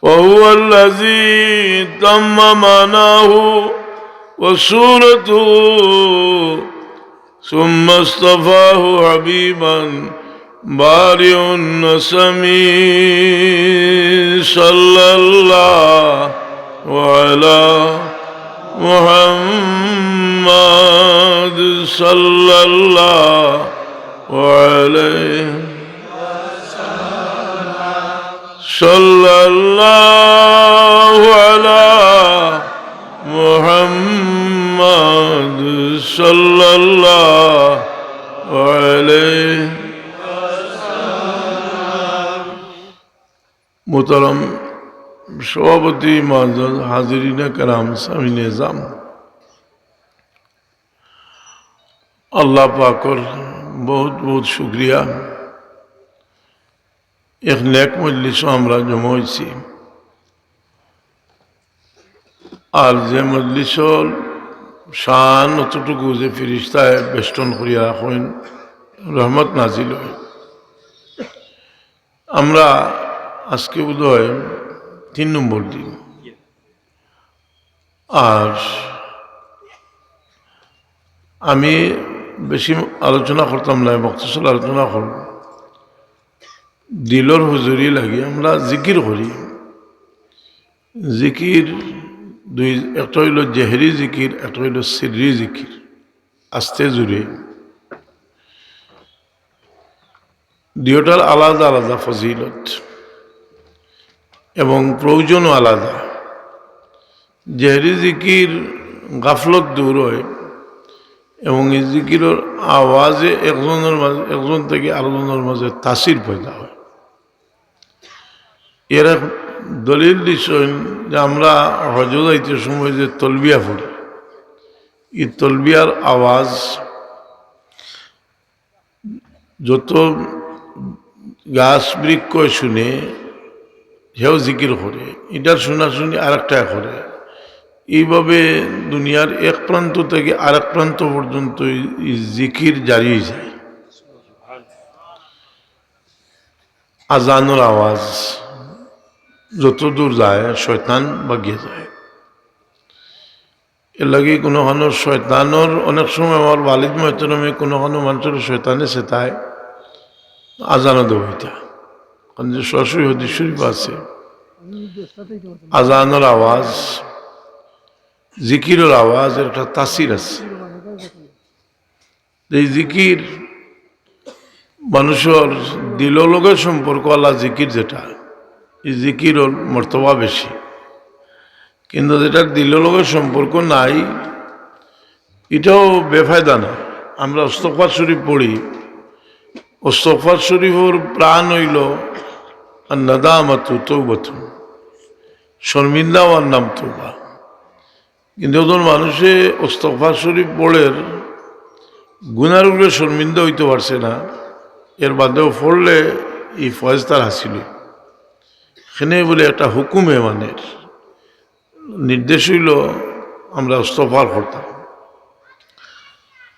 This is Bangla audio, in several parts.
وهو الذي تم معناه وصورته ثم اصطفاه حبيبا بارئ النسمي صلى الله على محمد صلى الله عليه صلى الله على محمد صلى الله عليه मोहतरम सभापति माजद हाजिरीन कराम सामीन निज़ाम अल्लाह पाकर बहुत बहुत शुक्रिया एक नेक मजलिस আমরা জমা হইছি আর যে মজলিসর শান অতটুকু যে ফেরেশতায় বেষ্টন করিয়া রাখেন রহমত নাজিল হয় আমরা আজকে বোধহয় 3 নম্বর দিন আর আমি বেশি আলোচনা করতাম না মুখতাসর আলোচনা করব দিলর হুজুরি লাগি আমরা জিকির করি জিকির দুই একটা হইল জেহরি জিকির একটা হইল সিররি জিকির আস্তে জুড়ে দুইটার আলাদা আলাদা ফজিলত এবং প্রয়োজনও আলাদা জেহরি জিকির গাফলত দূর হয় এবং এই জিকিরের আওয়াজে একজন থেকে আরেকজনের মাঝে তাসির পয়দা হয় এর এক দলিল দিচ্ছেন যে আমরা হজ যাইতে সময় যে তলবিয়া পড়ি এই তলবিয়ার আওয়াজ যত গাছ বৃক্ষ শুনে সেও জিকির করে এটার শোনাশুনি আরেকটা করে এইভাবে দুনিয়ার এক প্রান্ত থেকে আরেক প্রান্ত পর্যন্ত জিকির জারি যায় আজানোর আওয়াজ যত দূর যায় শয়তান বাগিয়ে যায় এর লাগে কোনোখানো শয়তানোর অনেক সময় আমার ওয়ালিদ মহতরমে কোনোখানো মানুষের শয়তানে সেটায় আজানো দেবইটা কারণ যে সরাসরি হদিস শরীফ আছে আজানোর আওয়াজ জিকিরের আওয়াজ একটা তাসির আছে এই জিকির মানুষের দিললগের সম্পর্ক আল্লাহ জিকির যেটা এই জিকিরের মর্তবা বেশি কিন্তু যেটার দিললগের সম্পর্ক নাই এটাও বেফায়দা না আমরা ইস্তিগফার শরীফ পড়ি ইস্তিগফার শরীফের প্রাণ হইল আর নাদামাতু তওবাতু শর্মিন্দা হওয়ার নাম তওবা কিন্তু ওদের মানুষে ইস্তিগফার শরীফ পড়ের গুনার উপরে শর্মিন্দা হইতে পারছে না এর বাদেও পড়লে এই ফয়েজ তার হাসিল এখানে বলে একটা হুকুমে মানের নির্দেশ হইল আমরা ইস্তিগফার করতাম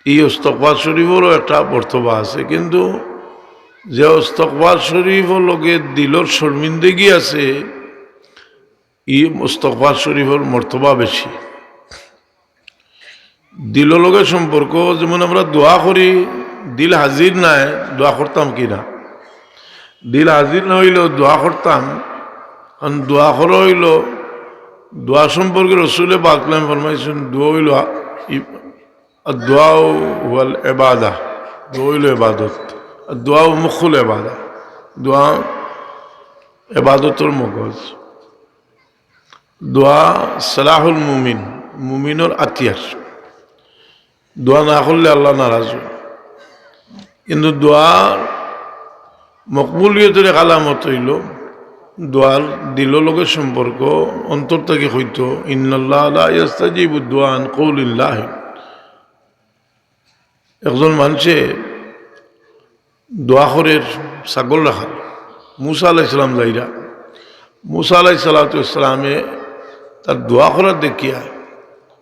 এই ইস্তিগফার শরীফেরও একটা বর্তবা আছে কিন্তু যে ইস্তিগফার শরীফের লগে দিলর শর্মিন্দগি আছে এই ইস্তিগফার শরীফের মর্তবা বেশি দিলর লগে সম্পর্ক যেমন আমরা দোয়া করি দিল হাজির নাই দোয়া করতাম কি না দিল হাজির না হইলেও দোয়া করতাম কারণ দোয়া করা হইল দোয়া সম্পর্কে রসুলে পাকলাম ফরমাইছেন দোয়া হইল দোয়া ওয়াল ইবাদা দোয়া হইল ইবাদত দোয়া মুখুল ইবাদা দোয়া ইবাদতের মগজ দোয়া সালাহুল মুমিন মুমিনের আতিয়ার দোয়া না করলে আল্লাহ নারাজ হয় কিন্তু দোয়ার মকবুলিয়তের আলামত হইল দোয়ার দিলর লগের সম্পর্ক অন্তর থেকে হইতো ইন্নাল্লাহ লা ইস্তাজিবু দুআ আন কওলিল্লাহ একজন মানুষে দোয়া করের ছাগল রাখার মুসা আলাইহিস সালাম যাইরা মুসা আলাইহিস সালামে তার দোয়া করার দেখিয়া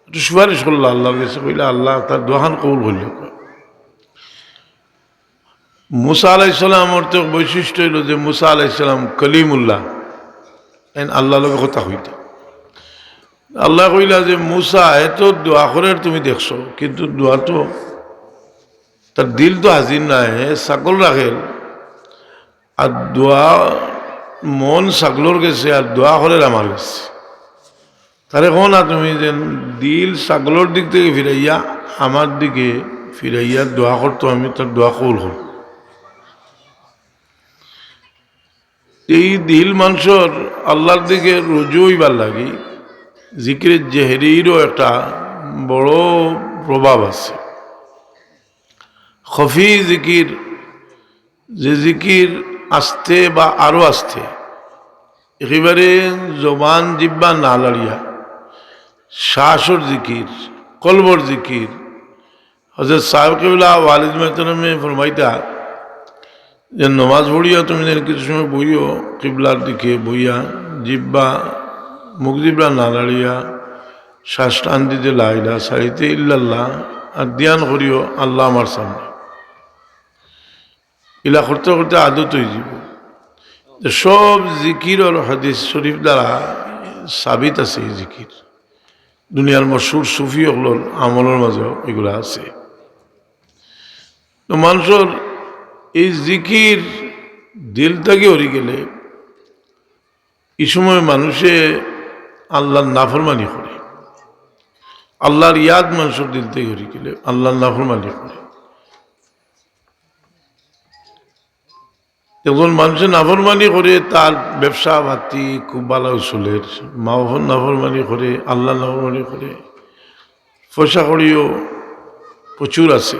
একটু সুপারিশ করলো আল্লাহর কাছে কইলে আল্লাহ তার দোয়াখান কবুল হইল মুসা আলাইহিস সালামের তো বৈশিষ্ট্য হইল যে মুসা আলাইহিস সালাম কলিমুল্লাহ আল্লাহ লগে কথা হইতা আল্লাহ কইলা যে মুসা এত দোয়া করে তুমি দেখছো কিন্তু দোয়া তো তার দিল তো হাজির নাই ছাগল রাখেল আর দোয়া মন ছাগলর গেছে আর দোয়া করে আমার গেছে তারে কো না তুমি যে দিল ছাগলর দিক থেকে ফিরাইয়া আমার দিকে ফিরাইয়া দোয়া করতো আমি তার দোয়া কবুল করব এই দিল মানুষের আল্লাহর দিকে রুজু হইবার লাগি জিকিরের জেহেরিরও একটা বড় প্রভাব আছে খফি জিকির যে জিকির আস্তে বা আরো আস্তে একেবারে জবান জিব্বা না লড়িয়া শ্বাসর জিকির কলবর জিকির হযরত সাহেব কেবলা ওয়ালিদ মেহতারামে ফরমাইতা যে নমাজ পড়িয়া তুমি যেন কিছু সময় বইও কিবলার দিকে বইয়া জিব্বা মুখ জিব্বা না লড়িয়া শ্বাস টান দিতে লাইলা সারিতে ইল্লাল্লাহ আর ধ্যান করিও আল্লাহ আমার সামনে ইলা করতে করতে আদত হয়ে যাব সব জিকির আর হাদিস শরীফ দ্বারা সাবিত আছে এই জিকির দুনিয়ার মশহুর সুফি হলোর আমলের মাঝেও এগুলো আছে তো মানুষের এই জিকির দিল থেকে হরি গেলে এই সময় মানুষে আল্লাহর নাফরমানি করে আল্লাহর ইয়াদ মানুষের দিল থেকে হরি গেলে আল্লাহর নাফরমানি করে যখন মানুষের নাফরমানি করে তার ব্যবসা পাতি খুব ভালো চলের মা বাবার নাফরমানি করে আল্লাহ নাফরমানি করে পয়সা কড়িও প্রচুর আছে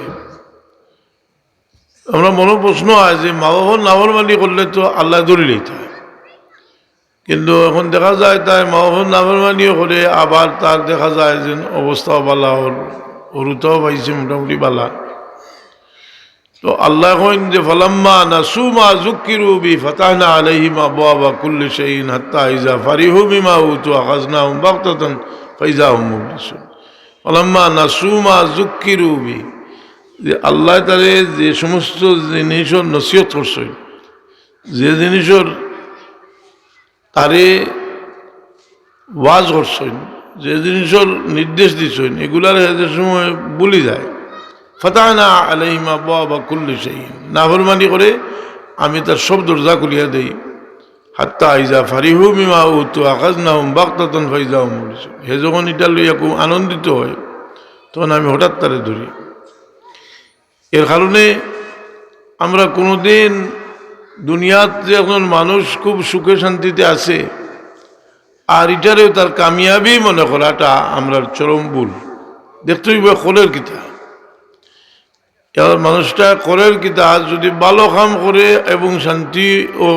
আমরা মনে প্রশ্ন হয় যে মা বাবার নাফরমানি করলে তো আল্লাহ ধরে লইতে হয় কিন্তু এখন দেখা যায় তাই মা বাবার নাফরমানিও করে আবার তার দেখা যায় যে অবস্থাও বালা ওর অরুতাও পাইছে মোটামুটি বালা তো আল্লাহ কইন যে ফালাম্মা নাসু মা যুক্কিরু বি ফাতাহনা আলাইহিম আবওয়াবা কুল্লি শাইইন হাত্তা ইযা ফারিহু বিমা উতু আখাযনাহুম বাগতাতান ফাইযা হুম মুবলিসুন ফালাম্মা নাসু মা যুক্কিরু বি যে আল্লাহ তারে যে সমস্ত জিনিসের নসিহত করছেন যে জিনিসের তারে ওয়াজ করছেন যে জিনিসের নির্দেশ দিচ্ছেন এগুলার যে সময় ভুলি যায় ফাতাহনা আলাইহিম আবওয়াবা কুল্লি শাইইন নাফরমানি করে আমি তার সব দরজা খুলিয়া দেই হাত্তা ইযা ফারিহু বিমা উতু আখাযনাহুম বাগতাতান ফাইযা হুম মুবলিসুন হে যখন এটা লইয়া খুব আনন্দিত হয় তখন আমি হঠাৎ তারে ধরি এর কারণে আমরা কোনোদিন দুনিয়াতে এখন মানুষ খুব সুখে শান্তিতে আছে আর এটারেও তার কামিয়াবি মনে করাটা আমরা চরম ভুল দেখতে হইবে কলের কিতা মানুষটা করের কিতা যদি ভালো কাম করে এবং শান্তি ও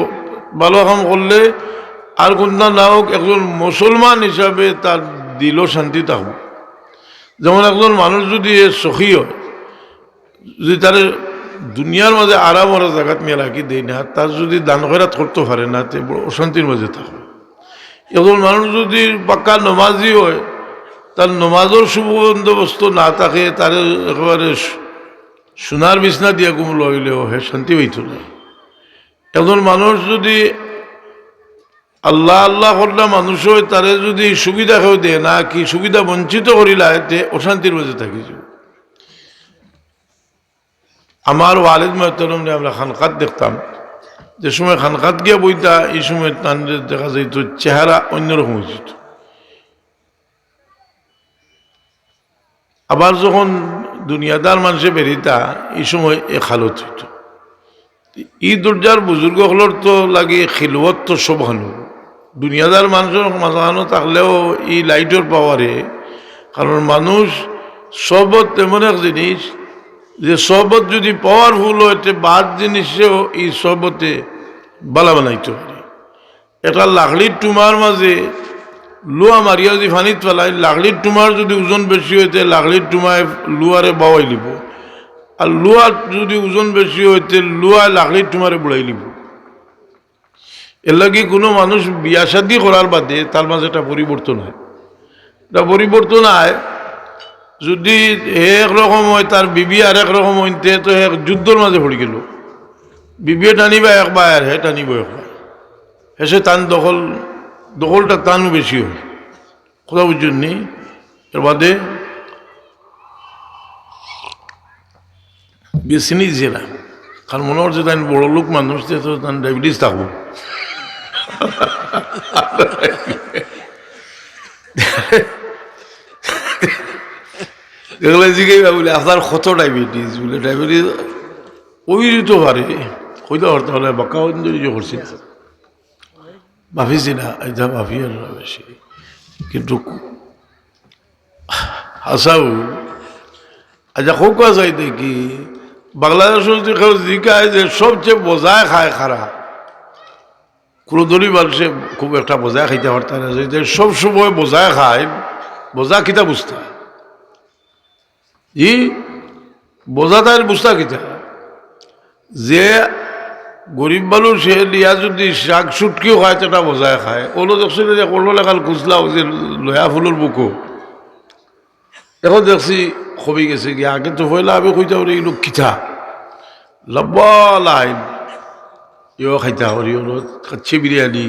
ভালো কাম করলে আর কোনটা না হোক একজন মুসলমান হিসাবে তার দিলও শান্তি থাকবে যেমন একজন মানুষ যদি সখী হয় যদি তার দুনিয়ার মাঝে আরাম ওরা জায়গাত নিয়ে রাখি দেয় না তার যদি দান খয়রাত করতে পারে না তে বড় অশান্তির মাঝে থাকবে একজন মানুষ যদি পাক্কা নমাজি হয় তার নমাজের শুভ বন্দোবস্ত না থাকে তার একেবারে সোনার বিছনা দিয়া কুমল হইলেও হে শান্তি হইত না একজন মানুষ যদি আল্লাহ আল্লাহ করলে মানুষ হয় তারে যদি সুবিধা কেউ দেয় না কি সুবিধা বঞ্চিত করিলা এতে অশান্তির মাঝে থাকি যাব আমার ওয়ালিদ মেহতারামে আমরা খানকাত দেখতাম যে সময় খানকাত গিয়া বইতা এই সময় তাদের দেখা যাইত চেহারা অন্যরকম হয়েছিল আবার যখন দুনিয়াদার মানুষে বেরিতা এই সময় এ খালত হইত ই দরজার বুজুর্গ হলর তো লাগে খিলওয়াত তো সব হানো দুনিয়াদার মানুষের মাঝানো থাকলেও এই লাইটের পাওয়ারে কারণ মানুষ সবত তেমন এক জিনিস যে সবত যদি পাওয়ারফুল হইতে বাদ জিনিসেও এই সবতে বালা বানাইতে পারে এটা লাকড়ির টুমার মাঝে লুয়া মারিয়া যদি ফানিত ফেলায় লাকড়ির টুমার যদি ওজন বেশি হইতে লাকড়ির টুমায় লুয়ারে বাওয়াই লিব আর লুয়ার যদি ওজন বেশি হইতে লুয়ায় লাকড়ির টুমারে বুড়াই লিব এর লাগে কোনো মানুষ বিয়া শাদি করার বাদে তার মাঝে একটা পরিবর্তন হয় এটা পরিবর্তন হয় যদি একরকম হয় তার বিবি আর একরকম হইতে তো এক যুদ্ধর মাঝে পড়ে গেল বিবিয়ে টানিবা একবার হে টানিব একবার হেসে টান দখল দখলটা টানও বেশি হয়, কথা বুঝছেন নি? এর বাদে বেশি নিয়েছে না, কারণ মনে হচ্ছে তাই বড় লোক মানুষ, তো তার ডায়াবেটিস থাকবো। দেখলে জিজ্ঞাসা বলে আপনার কত ডায়াবেটিস, বলে ডায়াবেটিস ওই তো পারে হইতে পারতে হলে বাক্কা করছি ভাবিছি না, এটা ভাবি আর বেশি। কিন্তু হাসাও আচ্ছা খুব কাজ দেখি বাংলাদেশের জিজ্ঞাসা যে সবচেয়ে বোঝায় খায় খারা, কোনো দলই মানুষে খুব একটা বোঝায় খাইতে পারত না, যে সব সময় বোঝায় খায়। বোঝা কিতা বুঝতা ই বোঝা তাই বুঝতা কিতা, যে গরিব মানুষ সে লিয়া যদি শাক সুটকিও খায় সেটা বোঝায় খায়। ওলো দেখছি যে কোনো লেখাল খুঁজলাও যে লয়া ফুলের বুকো, এখন দেখছি কমে গেছে কি। আগে তো হইলে আমি কইতে পারি এগুলো কিতা লম্বা লাইন, ইও খাইতে পারি ওলো খাচ্ছে বিরিয়ানি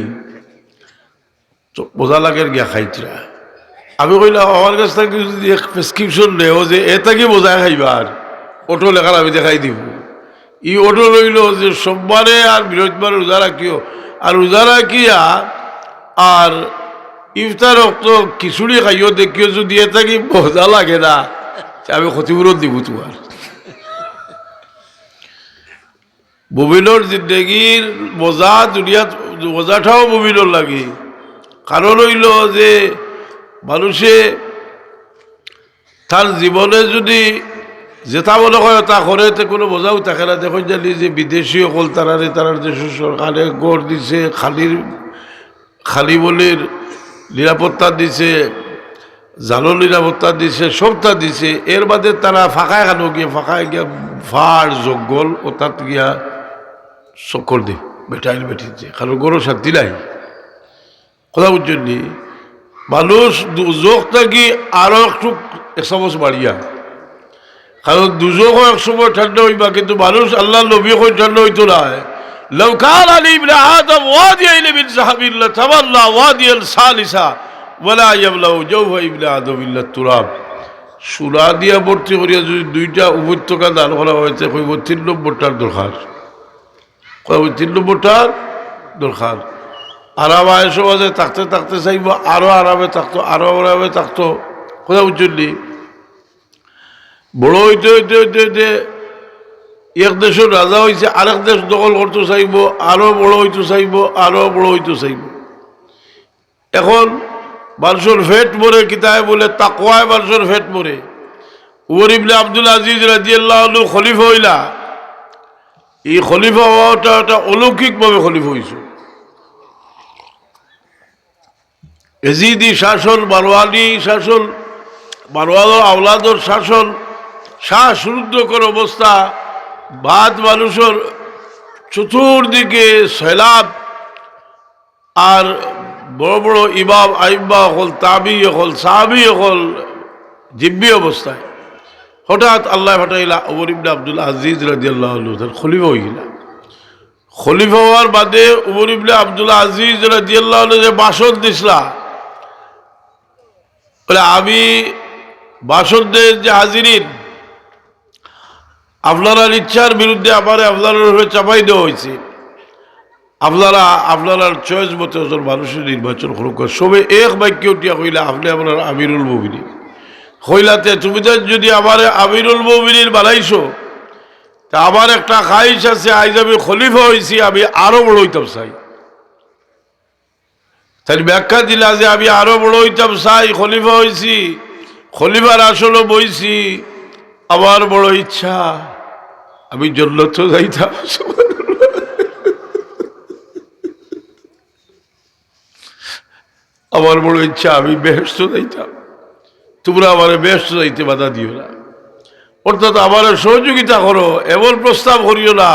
বোঝা লাগে গিয়া খাইতরা। আমি কইলাম আমার কাছ থেকে যদি প্রেসক্রিপশন নেও যে এটা কি বোঝায় খাইবার, অটো লেখার আমি দেখাই দিব। ই অটো রইল যে সোমবারে আর বৃহস্পতিবার রোজা রাখিও, আর রোজা রাখিয়া আর ইফতার তো খিচুড়ি খাইও দেখিও, যদি এটা কি বোঝা লাগে না আমি ক্ষতিপূরণ দিব তোমার। ববিলর জিন্দগির বোঝা দুনিয়াত বোঝাটাও ববিলর লাগে। কারণ হইল যে মানুষে তার জীবনে যদি যেটা মনে হয় তা করে কোনো বোঝাও থাকে না। দেখুন জানি যে বিদেশি অকল তারারে তারার দেশ সরকারে গড় দিছে, খালি বলির নিরাপত্তা দিছে, জালো নিরাপত্তা দিছে, সবটা দিছে। এর বাদে তারা ফাঁকায় খানো গিয়ে ফাঁকায় গিয়া ফাড় জঙ্গল ও তাত গিয়া চক্কর দে বেটাইল বেঠিছে, কারণ গরু শান্তি নাই। কথা বুঝছেন নি? মানুষ দুজক থাকি আরো একটু 100 বছর বাড়িয়া, কারণ দুজকও এক সময় ঠান্ডা হইবা, কিন্তু মানুষ আল্লাহ নবী কই ঠান্ডা হইতো না। লাউ কানা লি ইবনে আদম ওয়াদিয়াইন মিন যাহাবিন লাতাওয়াল্লা ওয়াদিয়াল সালিসা ওয়ালা ইয়াবলাউ জাওফা ইবনে আদম ইল্লা তুরাব। সুরা দিয়া ভর্তি করিয়া যদি 2টা উপত্যকা দান করা হয়েছে, কইব 3 নম্বরটার দরকার, কইব 3 নম্বরটার দরকার। আরাম আয়েস বাজে থাকতে থাকতে চাইব আরো আরামে থাকতো, আরো আরামে থাকতো। কথা বুঝছেন নি? বড় হইতে হইতে হইতে হইতে এক দেশের রাজা হয়েছে, আরেক দেশ দখল করতে চাইব, আরো বড় হইতে চাইব, আরো বড় হইতে চাইব। এখন মানুষের ফেট মরে কিতায় বলে তাকওয়ায় মানুষের ফেট মরে। উমর ইবনে আব্দুল আজিজ রাদিয়াল্লাহু আনহু খলিফা হইলা, এই খলিফা হওয়াটা একটা অলৌকিকভাবে খলিফা হয়েছে। এজিদি শাসন, মারওয়ানি শাসন, মারওয়ান আওলাদর শাসন, শ্বাসরুদ্ধকর অবস্থা, বাদ মানুষের চতুর্দিকে সৈলাব, আর বড় বড় ইমাম আইম্মা হল, তাবি হল, সাহাবি হল জিব্বি অবস্থায়। হঠাৎ আল্লাহ ফাটাইলা ওমর ইবনে আব্দুল আজিজ রাদিয়াল্লাহু আনহু তার খলিফা হইলা। খলিফা হওয়ার বাদে ওমর ইবনে আব্দুল আজিজ রাদিয়াল্লাহু আনহু যে ভাষণ দিছিলা, বলে আমি ভাষণ দেন যে হাজিরিন, আপনারা ইচ্ছার বিরুদ্ধে আমারে আপনার চাপাই দেওয়া হয়েছে। আপনার চয়েস মতো মানুষের নির্বাচন করুক। সবে এক বাক্য উঠিয়া কইলা আপনি আপনার আমিরুল মুমিনিন হইলাতে, তুমি তো যদি আমার আমিরুল মুমিনিন বানাইছো, তা আমার একটা খাইশ আছে, আজ আমি খলিফা হয়েছি, আমি আরো বড় হইতাম চাই। তাই ব্যাখ্যা দিলা যে আমি আরো বড় হইতাম চাই, খলিফা হয়েছি, খলিফার আসলে বইছি, আমার বড় ইচ্ছা আমি জান্নাত যাইতাম। আমার বড় ইচ্ছা আমি বেহেশত যাইতাম, তোমরা আমার বেহেশত যাইতে বাধা দিও না। অর্থাৎ আমার সহযোগিতা করো, এমন প্রস্তাব করিও না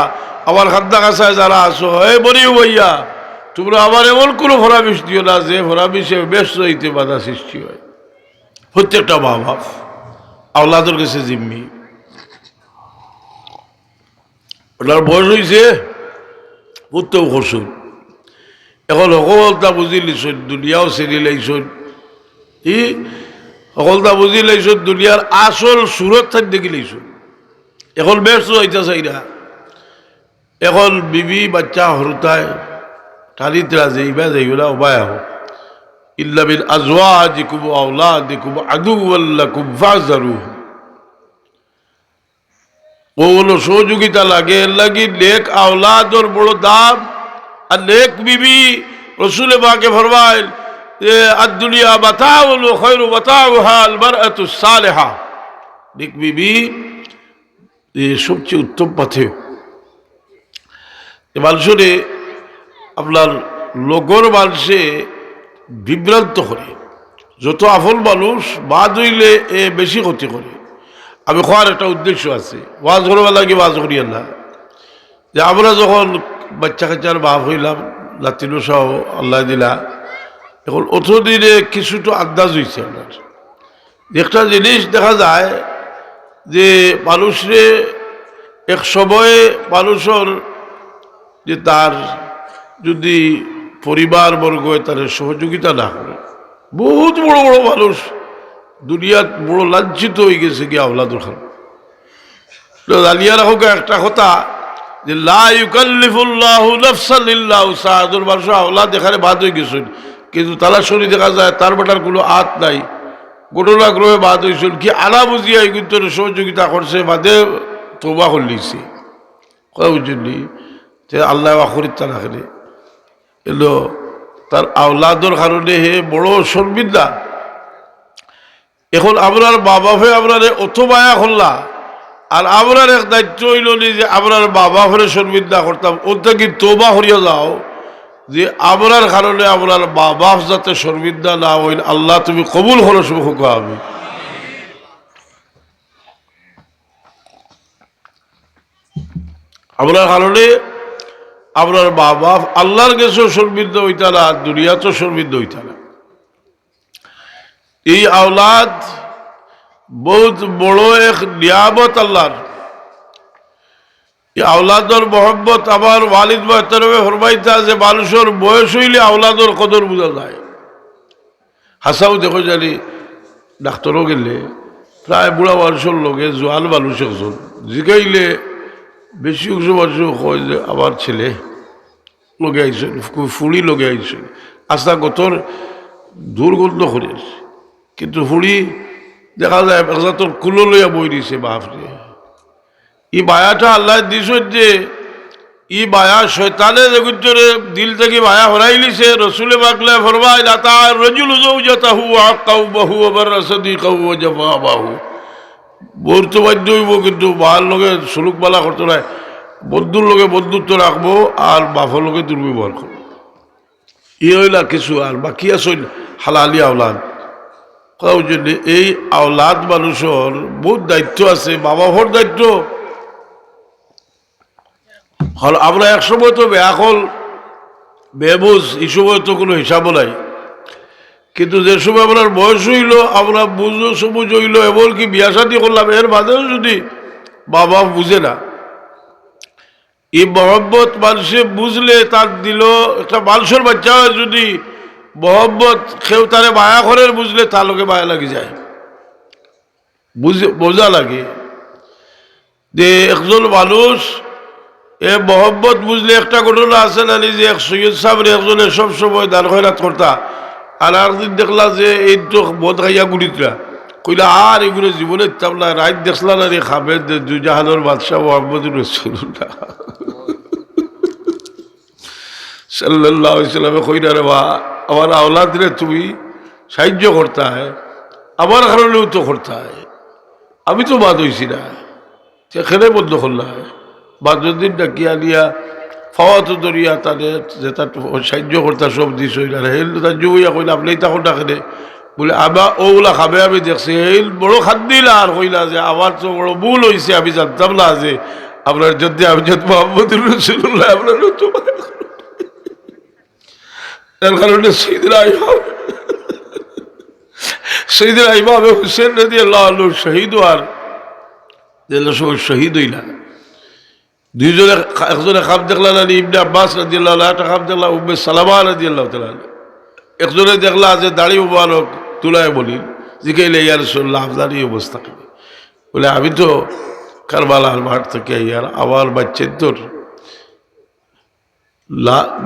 আমার খাদ্দা কাছায় যারা আসো, বলিও ভাইয়া তোমরা আমার এমন কোনো ফরামিশ দিও না যে ফরামিশে বেহেশত যাইতে বাধা সৃষ্টি হয়। প্রত্যেকটা মা বাপ আওলাদের কাছে জিম্মি। ওনার বয়স হয়েছে, পুত্রও খসুন, এখন সকলতা বুঝি লিছন, দুনিয়াও চিনি লাইছন, সকলতা বুঝি লাইছন, দুনিয়ার আসল সুরত থাক দেখি লাইছন। এখন ব্যস্ত হইতে চাই না, এখন বিবি বাচ্চা হরতায় টানিত রাজে ইবা যাইব না উপায় হোক ইল্লা বিল আজওয়াজিকুম ওয়া আওলাদিকুম আদুওয়াল লাকুম ফাহযারুহুম। ওগুলো সহযোগিতা লাগে, এর লাগি নেক আওলাদর বড় দাম। আর নেক বিবি রসুলে পাকে ফরমাইল যে আদ-দুনিয়া মাতাউন ওয়া খায়রু মাতাউহা আল-মারআতুস সালিহা। নেক বিবি সবচেয়ে উত্তম পাথেয়। মানুষরে আপনার লোকর মানুষে বিভ্রান্ত করে, যত আফল মানুষ বাদ হইলে এ বেশি ক্ষতি করে। আমি খাওয়ার একটা উদ্দেশ্য আছে, ওয়াজ করবার লাগে ওয়াজ করি না, যে আমরা যখন বাচ্চা কাচ্চার বাপ হইলাম, লাতিনো সহ আল্লাহ দিলা, এখন অতদিনে কিছুটা আন্দাজ হয়েছে আপনার। একটা জিনিস দেখা যায় যে মানুষরে এক সময়ে মানুষের যে তার যদি পরিবার বর্গ তার সহযোগিতা না করে, বহুত বড় বড় মানুষ দুনিয়াত বড় লাঞ্ছিত হয়ে গেছে কি আওলাদুল খান। জানিয়া রাখো একটা কথা যে লা ইউকাল্লিফুল্লাহু নাফসান ইল্লা উসআহা। মানুষ আওলাদ এখানে বাদ হয়ে গেছেন, কিন্তু তারা শরীর দেখা যায় তার বেটার কোনো হাত নাই, ঘটনাক্রমে বাদ হয়েছেন কি আলা বুঝিয়া কিন্তু সহযোগিতা করছে, বাদে তওবা করে লিখছে। কথা বুঝলি যে আল্লাহ আখরিত না খেলে এলো তার আওলাদর কারণে হে বড় শর্মিন্দা। এখন আপনার বাবা হয়ে আপনার অত মায়া করলা, আর আপনার এক দায়িত্ব হইল যে আপনার বাবা হয়ে শর্মিন্দা করতাম, ওটা কি তওবা করিয়া যাও যে আপনার কারণে আপনার বাবা যাতে শর্মিন্দা না হইল। আল্লাহ তুমি কবুল করো সুখ আমি। আপনার কারণে আপনার বাবা আল্লাহর কাছেও শর্মিন্দা হইতা না, দুনিয়াতেও শর্মিন্দা হইতা না। এই আওলাদ বহুত বড় এক নিয়ামত আল্লাহর। এই আওলাদর মহব্বত আমার ওয়ালিদ মুহতারামে ফরমাইতা যে মানুষের বয়স হইলে আওলাদর কদর বোঝা যায়। হাসাও দেখো জানি ডাক্তারও গেলে প্রায় বুড়া মানুষের লগে জোয়াল মানুষ একজন জিগাইলে বেশি অংশ মানুষ কয় যে আমার ছেলে লগে আইসেন, ফুড়ি লগে আইসেন, আস্তা গতর দুর্গন্ধ করে, কিন্তু ফুড়ি দেখা যায় তোর কুলো লইয়া বই দিছে বাপরে। ই মায়াটা আল্লাহ দিছ যে ই মায়া শয়তানের গুজরে দিল থেকে মায়া হরাই লিছে। রসুলে পাকলে ফরমায় লাতা রজুল যাওজাতাহু ওয়া কাউবাহু ওয়া বারসাদিকাহু ওয়া জাফাবাহু। বোর তো বাধ্য হইব, কিন্তু বাবার লগে সুলুক বালা করতে নাই, বন্ধুর লগে বন্ধুত্ব রাখবো আর বাপর লগে দুর্ব্যবহার করবো। ই হইলা কিছু, আর বাকি আছে হালালি আওলাদ। কথা জন্য এই আওলাদ মানুষের বহুত দায়িত্ব আছে, বাবা ভর দায়িত্ব। আমরা একসময় তো বেয়াকল বেবুজ, এই সময় তো কোনো হিসাব নাই, কিন্তু যে সময় আপনার বয়স হইল, আমরা বুঝো সবুজ হইল, এমনকি বিয়া শাদী করলাম, এর বাদেও যদি বাবা বুঝে না, এই মহব্বত মানুষে বুঝলে তার দিল একটা মানুষের বাচ্চা যদি মহব্বত কেউ তারে মায়া করে বুঝলে তার লোকে মায়া লাগি যায়, বোঝা লাগে যে একজন মানুষ এ মহব্বত বুঝলে। একটা ঘটনা আছে না যে এক সৈয়দ সাহেবের একজনে সব সময় দান খয়রাত করতা, আর একদিন দেখলা যে এই তো মদ খাইয়া গুড়িতরা কইলা আর এগুলো জীবনে ইচ্ছাম না, রাত দেখলা না রে খাবে দুই জাহানের বাদশাহ মোহাম্মদুর রাসূলুল্লাহ সাল্লাল্লাহু আলাইহি ওয়াসাল্লাম কইরা রে বা আমার আওলাদ রে তুমি সাহায্য করতে হয়, আমার কারণেও তো করতে হয়, আমি তো বাদ হইছি না, সেখানে বন্ধ করলা বাদুদ্দিন ডাকিয়া নিয়া ফাওয়াতো দরিয়া তাদের যে তার সাহায্য করতা সব দিস হইলা হেল তার জুইয়া কইলা আপনি তখন ডাকে বলে আবার ওগুলা খাবে আমি দেখছি হেল বড় খাদ দিলা, আর কইলা যে আমার তো বড় ভুল হয়েছে, আমি জানতাম না যে আপনার যদি আমি যদি মোহাম্মদুর রাসূলুল্লাহ আপনার তো তার কারণে সৈয়দনা ইমাম হুসেন রাদিয়াল্লাহু আনহু শহীদ আর শহীদ হইলা দুইজনে, একজনে খাপ দেখলা নানি ইবনে আব্বাস রাদিয়াল্লাহু আনহু, একটা খাপ দেখলা উম্মে সালামা রাদিয়াল্লাহু তাআলা। একজনে দেখলা যে দাড়ি মুবারক তুলায় বলি জিকাইলে ইয়া রাসূলুল্লাহ আপনার এই অবস্থা কি? বলে আমি তো কারবালার মাঠ থেকে ইয়ার আমার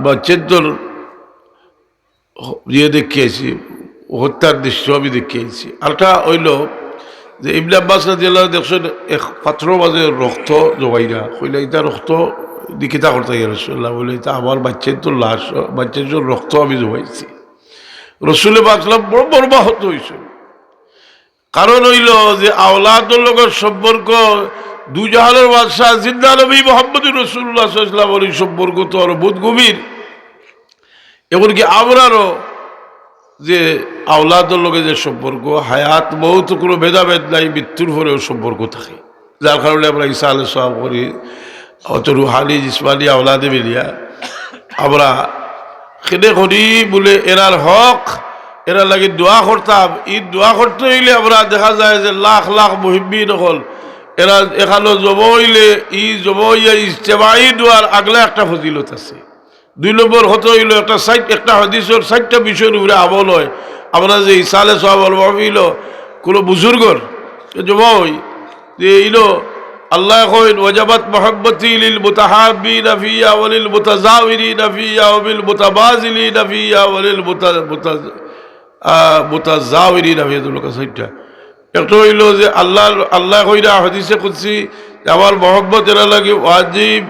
বাচ্চের ইয়ে দেখিয়েছি, হত্যার দৃশ্য আমি দেখিয়েছি। আরেকটা হইল যে ইবনে আব্বাস রাদিয়াল্লাহু আনহু দেখছেন এক পাত্র মাঝে রক্ত জমাইরা, কইলা এটা রক্ত দিকিতা করতে ইয়া রাসূলুল্লাহ। বলে এটা আমার বাচ্চের লাশ, বাচ্চের রক্ত আমি জমাইছি। রাসূল পাক সাল্লাল্লাহু আলাইহি ওয়াসাল্লাম বড় বাহত হইছেন। কারণ হইল যে আওলাদের লগের সম্পর্ক দু জাহানের বাদশাহ জিন্দা নবী মুহাম্মদুর রাসূলুল্লাহ সাল্লাল্লাহু আলাইহি ওয়াসাল্লামের সম্পর্ক তো আরো বহুত গভীর। এমনকি আমরারও যে আওলাদের লগে যে সম্পর্ক, হায়াত বহুত কোনো ভেদাভেদ নাই, মৃত্যুর পরেও সম্পর্ক থাকে। যার কারণে আমরা ঈসা আলাইহিস সালাম করি, অত রুহানি জিসমানি আওলাদে মিলিয়া আমরা খেদে করি বলে এরার হক, এরা লাগে দোয়া করতাম। ঈদ দোয়া করতে হইলে আমরা দেখা যায় যে লাখ লাখ মুহিব্বিন হল এরা এখানে জব হইলে ই জব হইয়া ইজতেমাই দোয়ার আগলা একটা ফজিলত আছে। 2 নম্বর হতে হইল একটা হাদিসের 60টা বিষয়ের উপরে আমল হয়। আমরা যে ঈসা আলাইহিস সালাম হইল কোনো বুজুর্গর জব হই যে ইলো আল্লাহ কইন ওয়াজাবাত মুহাব্বতি লিল মুতাহাব্বিনা ফিয়া ওয়া লিল মুতাজাওয়িরিনা ফিয়া ওয়া বিল মুতাবাযিলিনা ফিয়া ওয়া লিল মুতাজাওয়িরিনা ফিয়া। দুটো সাইটটা একটা হইল যে আল্লাহ কইরা হাদিসে কুদসি আমার মুহাব্বত এরা লাগে ওয়াজিব,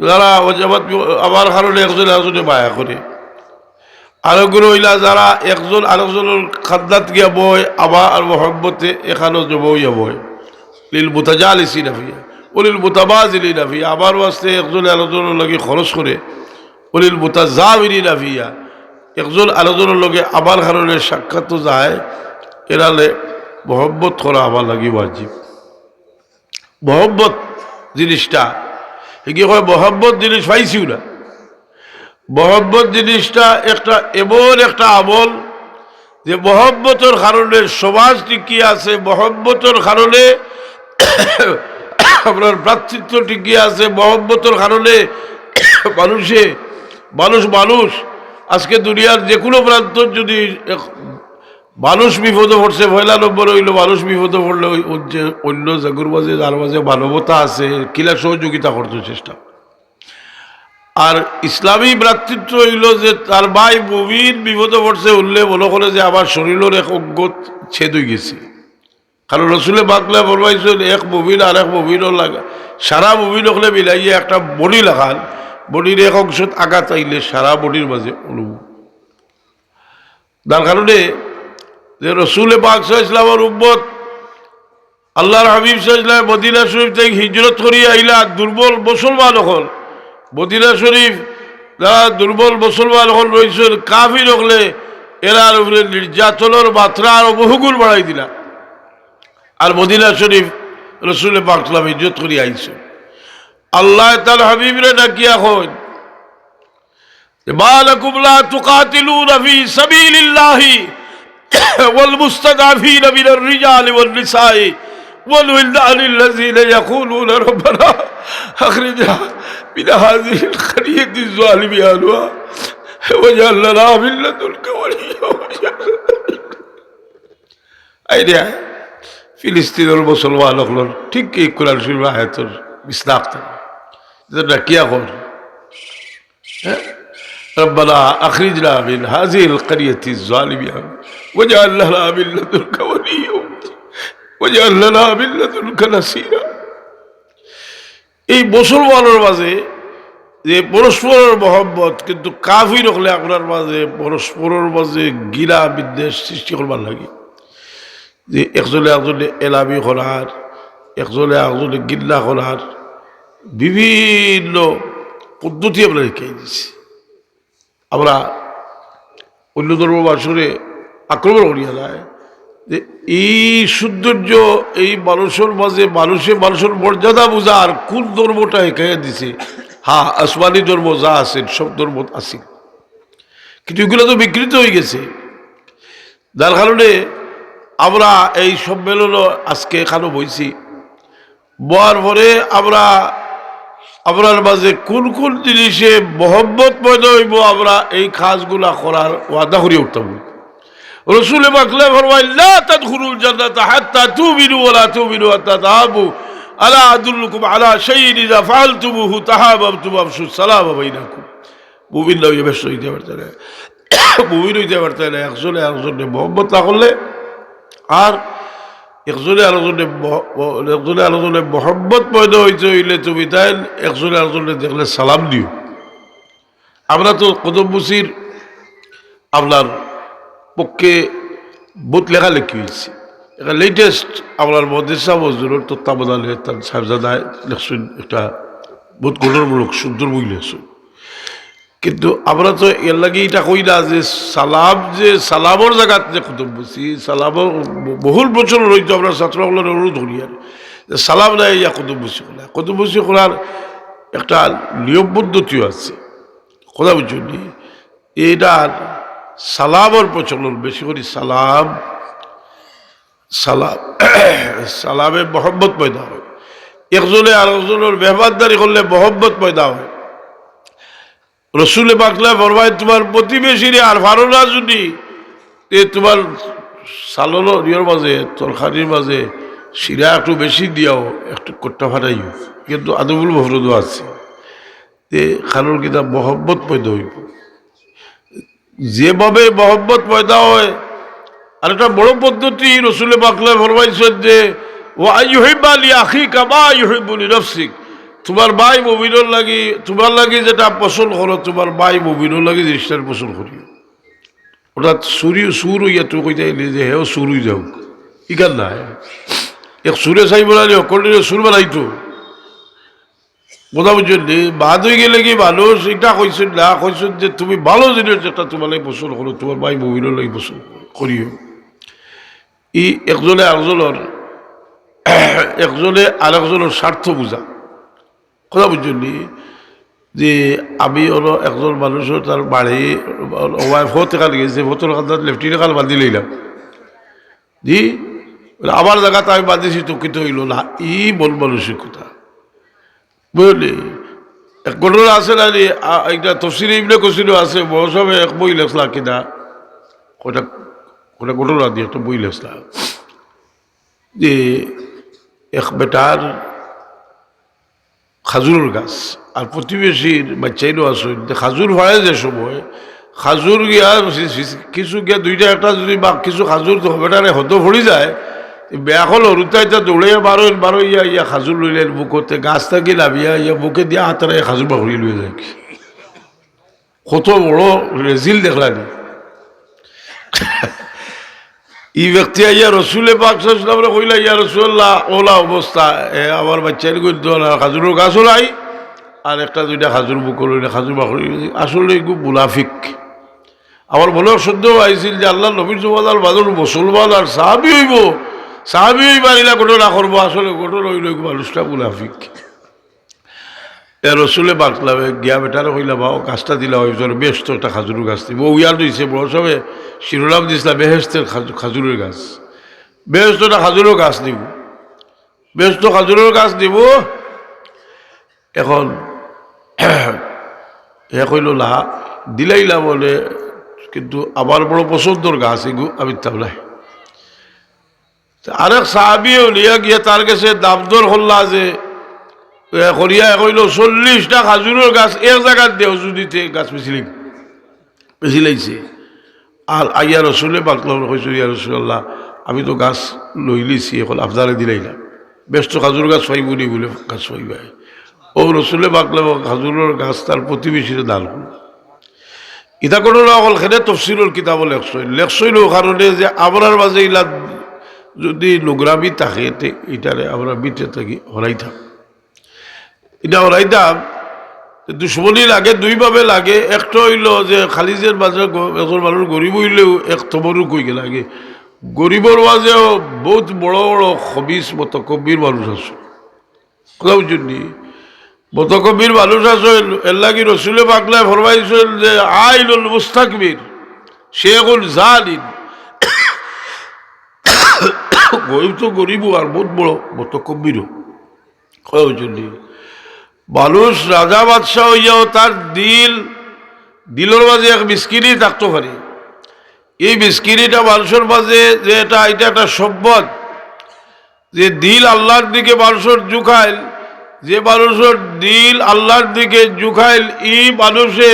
যারা ওয়াজাবাত আমার কারণে একজন আরেকজনে মায়া করে। আরেকগুলো হইলা যারা একজন আরেকজনের খাদ্দাত গিয়া বয় আবার মুহাব্বতে এখানেও জব হইয়া বয়। লিল মুতাজালিসিনা ফিয়া ওয়া লিল মুতাবাযিলিনা ফিয়া, আবার ওয়াস্তে একজন আরেকজনের লাগে খরচ করে। ওয়া লিল মুতাজাওয়িরিনা ফিয়া, একজন আরেকজনের লগে আবার কারণে সাক্ষাৎ যায়। এরালে মহব্বত করা আমার লাগি ওয়াজিব। মহব্বত জিনিসটা কি হয়, মহব্বত জিনিস পাইছিও না। মহব্বত জিনিসটা একটা এমন একটা আমল যে মহব্বতের কারণে সমাজ টিকি আছে, মহব্বতের কারণে আপনার ভ্রাতৃত্ব টিকি আছে, মহব্বতের কারণে মানুষ আজকে দুনিয়ার যে কোনো প্রান্ত যদি মানুষ বিপদে পড়ছে, 1 নম্বর হইল মানুষ বিপদে পড়লে যে অন্য জাগুর মাঝে যার মাঝে মানবতা আছে কিলা সহযোগিতা করতে চেষ্টা। আর ইসলামী ভ্রাতৃত্ব হইল যে তার ভাই মুমিন বিপদে পড়ছে উল্লে মনে করে যে আমার শরীরের এক অঙ্গ ছেদ হয়ে গেছে। কারণ রসুলে বাকলা বলবাইছেন এক মুমিন আর এক মুমিনও লাগা, সারা মুমিন হলে মিলাইয়ে একটা বডি লাগান, বডির এক অংশ আঘাত আইলে সারা বডির মাঝে অনুভব। তার কারণে যে রসুলে পাক সাল্লাল্লাহু আলাইহি ওয়াসাল্লামের উম্মত আল্লাহর হাবিব সাল্লাল্লাহু আলাইহি ওয়াসাল্লাম মদিনা শরীফ থেকে হিজরত করিয়া আইলা দুর্বল মুসলমান হল। মদিনা শরীফ যারা দুর্বল মুসলমান হল রয়েছেন, কাফির হলে এরার উপরে নির্যাতনের মাত্রা আরো বহুগুণ বাড়াই দিলা। আর মদিনা শরীফ রসুলে পাক সাল্লাল্লাহু আলাইহি ওয়াসাল্লাম হিজরত করিয়া আইছে। আল্লাহ তার হাবিবরে ডাকিয়া কইন মা লাকুম লা তুকাতিলুনা ফি সাবিলিল্লাহি ওয়াল মুস্তাদাফিনা মিনার রিজালি ওয়ান নিসাই ওয়াল ওয়ালদানিল্লাযিনা ইয়াকুলুনা রাব্বানা আখরিজনা মিন হাযিহিল ক্বরিয়াতিজ যালিমি আহলুহা ওয়াজআল লানা মিন লাদুনকা ওয়ালিয়্যা। আইডিয়া ফিলিস্তিনের মুসলমান হল ঠিক এই কোরআন শরীফের আয়াতের মিসদাক যেটা কিয়া কর ربنا أخرجنا من هذه القرية الظالمة واجعل لنا من لدنك وليا واجعل لنا من لدنك نصيرا। এই মুসলমানের মাঝে যে পরস্পরের মহব্বত, কিন্তু কাফির হলে আপনার মাঝে পরস্পরের মাঝে গিলা বিদ্বেষ সৃষ্টি করবার লাগে। যে একজনে একজনে এলামি করার, একজনে একজনে গিল্লা করার বিভিন্ন পদ্ধতি আমরা রেখে দিচ্ছি। আমরা অন্য ধর্ম বাসরে আক্রমণ করিয়া যায় যে এই সৌন্দর্য এই মানুষের মাঝে মানুষের মর্যাদা বোঝা আর কোন ধর্মটা এখানে দিছে। হ্যাঁ, আসমানি ধর্ম যা আছে সব ধর্ম আছে, কিন্তু এগুলো তো বিকৃত হয়ে গেছে। যার কারণে আমরা এই সম্মেলনও আজকে এখানে বইছি, বয়ার পরে আমরা আপনার মাঝে কোন কোন জিনিসে মহব্বত পয়দা হইব আমরা এই কাজগুলা করার ওয়াদা করে উঠতাম। রসুল পাকলে ফরমায় লা তাদখুলুল জান্নাতা হাত্তা তুমিনু ওয়া লা তুমিনু হাত্তা তাহাবু আলা আদুল্লুকুম আলা শাইইন ইযা ফাআলতুমুহু তাহাবাবতুম আফশুস সালাম বাইনাকুম। মুমিন না হইয়া ব্যস্ত হইতে পারতেন না, মুমিন হইতে পারতেন না একজনে আরেকজনে মহব্বত না করলে। আর একজনে আরেকজনে মহব্বত পয়দা হইতে হইলে তুমি তাই একজনে আরেকজনে দেখলে সালাম দিও। আমরা তো কদম মুসির আপনার পক্ষে বহুত লেখালেখি হয়েছে। এটা লেটেস্ট আপনার মদেশা মজদুরের তত্ত্বাবধানে তার সাহেবজাদায় লেখছেন একটা বহুত গঠনমূলক সুন্দর বই লেখছেন। কিন্তু আমরা তো এর লাগে এটা কই না যে সালামর জায়গাত যে কদম মুসি সালামর বহুল বছর রইতো আমরা ছাত্রসকলের অনুরোধ করি আর যে সালাম নাই ইয়া কদম মুসি করার একটা নিয়ম পদ্ধতিও আছে। কথা বুঝছেন এইটার সালামর প্রচলন বেশি করি। সালামে মহব্বত পয়দা হয়। একজনে আরেকজনের ব্যবহারদারি করলে মহব্বত পয়দা হয়। রসুলে পাকলা ফরমায় তোমার প্রতিবেশীরে আর ভালো না যদি তোমার সালনো ইয়ের মাঝে তরকারির মাঝে শিরা একটু বেশি দিয়াও একটু কোট্টা ফাটাইও, কিন্তু আদবুল মফরদও আছে যে খানোর কিতাব মহব্বত পয়দা হইব। যেভাবে মহব্বত পয়দা হয় আর একটা বড় পদ্ধতি রসুলে পাকলা ফরমাইছেন যে ও আইয়ুহিব্বা লি আখিকা মা ইউহিব্বু লিনাফসিক। তোমার ভাই মুমিনের লাগি তোমার লাগি যেটা পছন্দ করো তোমার ভাই মুমিনের লাগি জিনিসটার পছন্দ করিও। ওটা সুর হইয়া তুই কইতে এলি যে হেও সুর হয়ে যাও ইকার না এক সুরে চাই বলালি অকলে সুর বানাইতো। কথা বুঝছেন বাদ হয়ে গেলে কি মানুষ এটা কইছেন না, কইছেন যে তুমি ভালো জিনিস যেটা তোমার লাগে পছন্দ করো তোমার ভাই মুমিনের লাগি পছন্দ করিও। একজনে আরেকজনের স্বার্থ বুঝা। কথা বুঝছেন যে আমি হলো একজন মানুষের তার বাড়ি ওয়াইফ টাকা লেগেছে 17 টাকা লেফটিনে কাল বান্ধি লইলাম জি আমার জায়গাতে আমি বাঁধিছি তো কিন্তু হইল না। মন মানসিকতা বুঝলি এক ঘটনা আছে না একটা তফসিরে ইবনে কসির আছে মৌসুমে এক বই লেখলা কিনা ওটা ঘটনা দিয়ে একটা বই লেখলা যে এক বেটার খাজুরের গাছ আর প্রতিবেশীর বাচ্চাইনও আসুন খাজুর হয় যে সময় খাজুর গিয়া কিছু গিয়া দুইটা একটা যদি বা কিছু খাজুর বেটারে হতো ভরি যায় বেয়া হল রুতাইটা দৌড়ে বারো ইয়া খাজুর লইলেন বুকতে গাছ থাকি নামিয়া ইয়া বুকে দিয়া হাতারা খাজুর বা ঘুরি লইয়া যায়। কত বড় রেজিল দেখলানি ই ব্যক্তি ইয়া রসুলে পাক সাল্লাল্লাহু কইলা ইয়া রাসূলুল্লাহ ওলা অবস্থা আমার বাচ্চার গদ্য খাজুরের গাছও নাই আর একটা দুইটা খাজুর বুক লইলে খাজুর বা ঘুরি আসলে খুব মুনাফিক। আমার মনে সদ্য আইছিল যে আল্লাহ নবীর জমানার বাদর মুসলমান আর সাহাবি হইব সাহাবি বাড়িলা ঘটনা করবো আসলে ঘটনা হইল মানুষটা মুনাফিক। রসুলে বাকলামে গিয়া বেটারে কইলা বাও গাছটা দিলা হয়ে বেশ তো একটা খাজুরের গাছ দিব উইয়ার দিয়েছে বড় সবে শিরোনাম দিয়েছিলাম বেহেস্তের খাজুরের গাছ। বেহেস্ত একটা খাজুরের গাছ দিব বেহেস্ত খাজুরের গাছ দিব। এখন কইল না দিলাইলা বলে কিন্তু আমার বড় পছন্দর গাছ এগু আমি তাবলাই আরেক সাহাবিও লিয়া গিয়ে তার কাছে দাম দর হল্লা যে করিয়া কইল 40টা খাজুরের গাছ এক জায়গার দেও যদিতে গাছ বেশি লাগছে। আর আইয়া রসুলে বাকলাম কইছো ইয়া রাসূলুল্লাহ আমি তো গাছ লইলিছি এখন আপনারে দিলাইলাম বেশ তো খাজুর গাছ পাইব নি বলে গাছ পাইবাই ও রসুলে বাকলাম খাজুরের গাছ তার প্রতিবেশীর দান করল। ইটা কোনো না অকল খেলে তফসিলের কিতাব লেখছইল কারণে যে আমরার মাঝে ইলা যদি নোংরামি থাকে এটারে আমরা মিটে থাকি হরাইতাম এটা হরাইতাম দুশ্মনী লাগে দুইভাবে লাগে। একটা হইল যে খালিজের মাঝে এখন মানুষ গরিব হইলেও এক তবরও কই লাগে গরিবর মাঝেও বহুত বড় বড় খবিস মতকব্বির মানুষ আছে। কথা বুঝছেন মতকব্বির মানুষ আছে এর লাগি রসুলে পাকলায় ফরমাইছেন যে আইলুল মুস্তাকবির শেখুল জালিম। গরিব তো গরিবও আর বহুত বড় মতকব্বিরও। কথা বুঝছেন মানুষ রাজা বাদশাহ হইয়াও তার দিলের মাঝে এক বিস্কিটই থাকতে পারে। এই বিস্কিটটা মানুষের মাঝে যে এটা একটা সম্পদ, যে দিল আল্লাহর দিকে মানুষের ঝুঁকাইল, যে মানুষের দিল আল্লাহর দিকে ঝুঁকাইল, এই মানুষে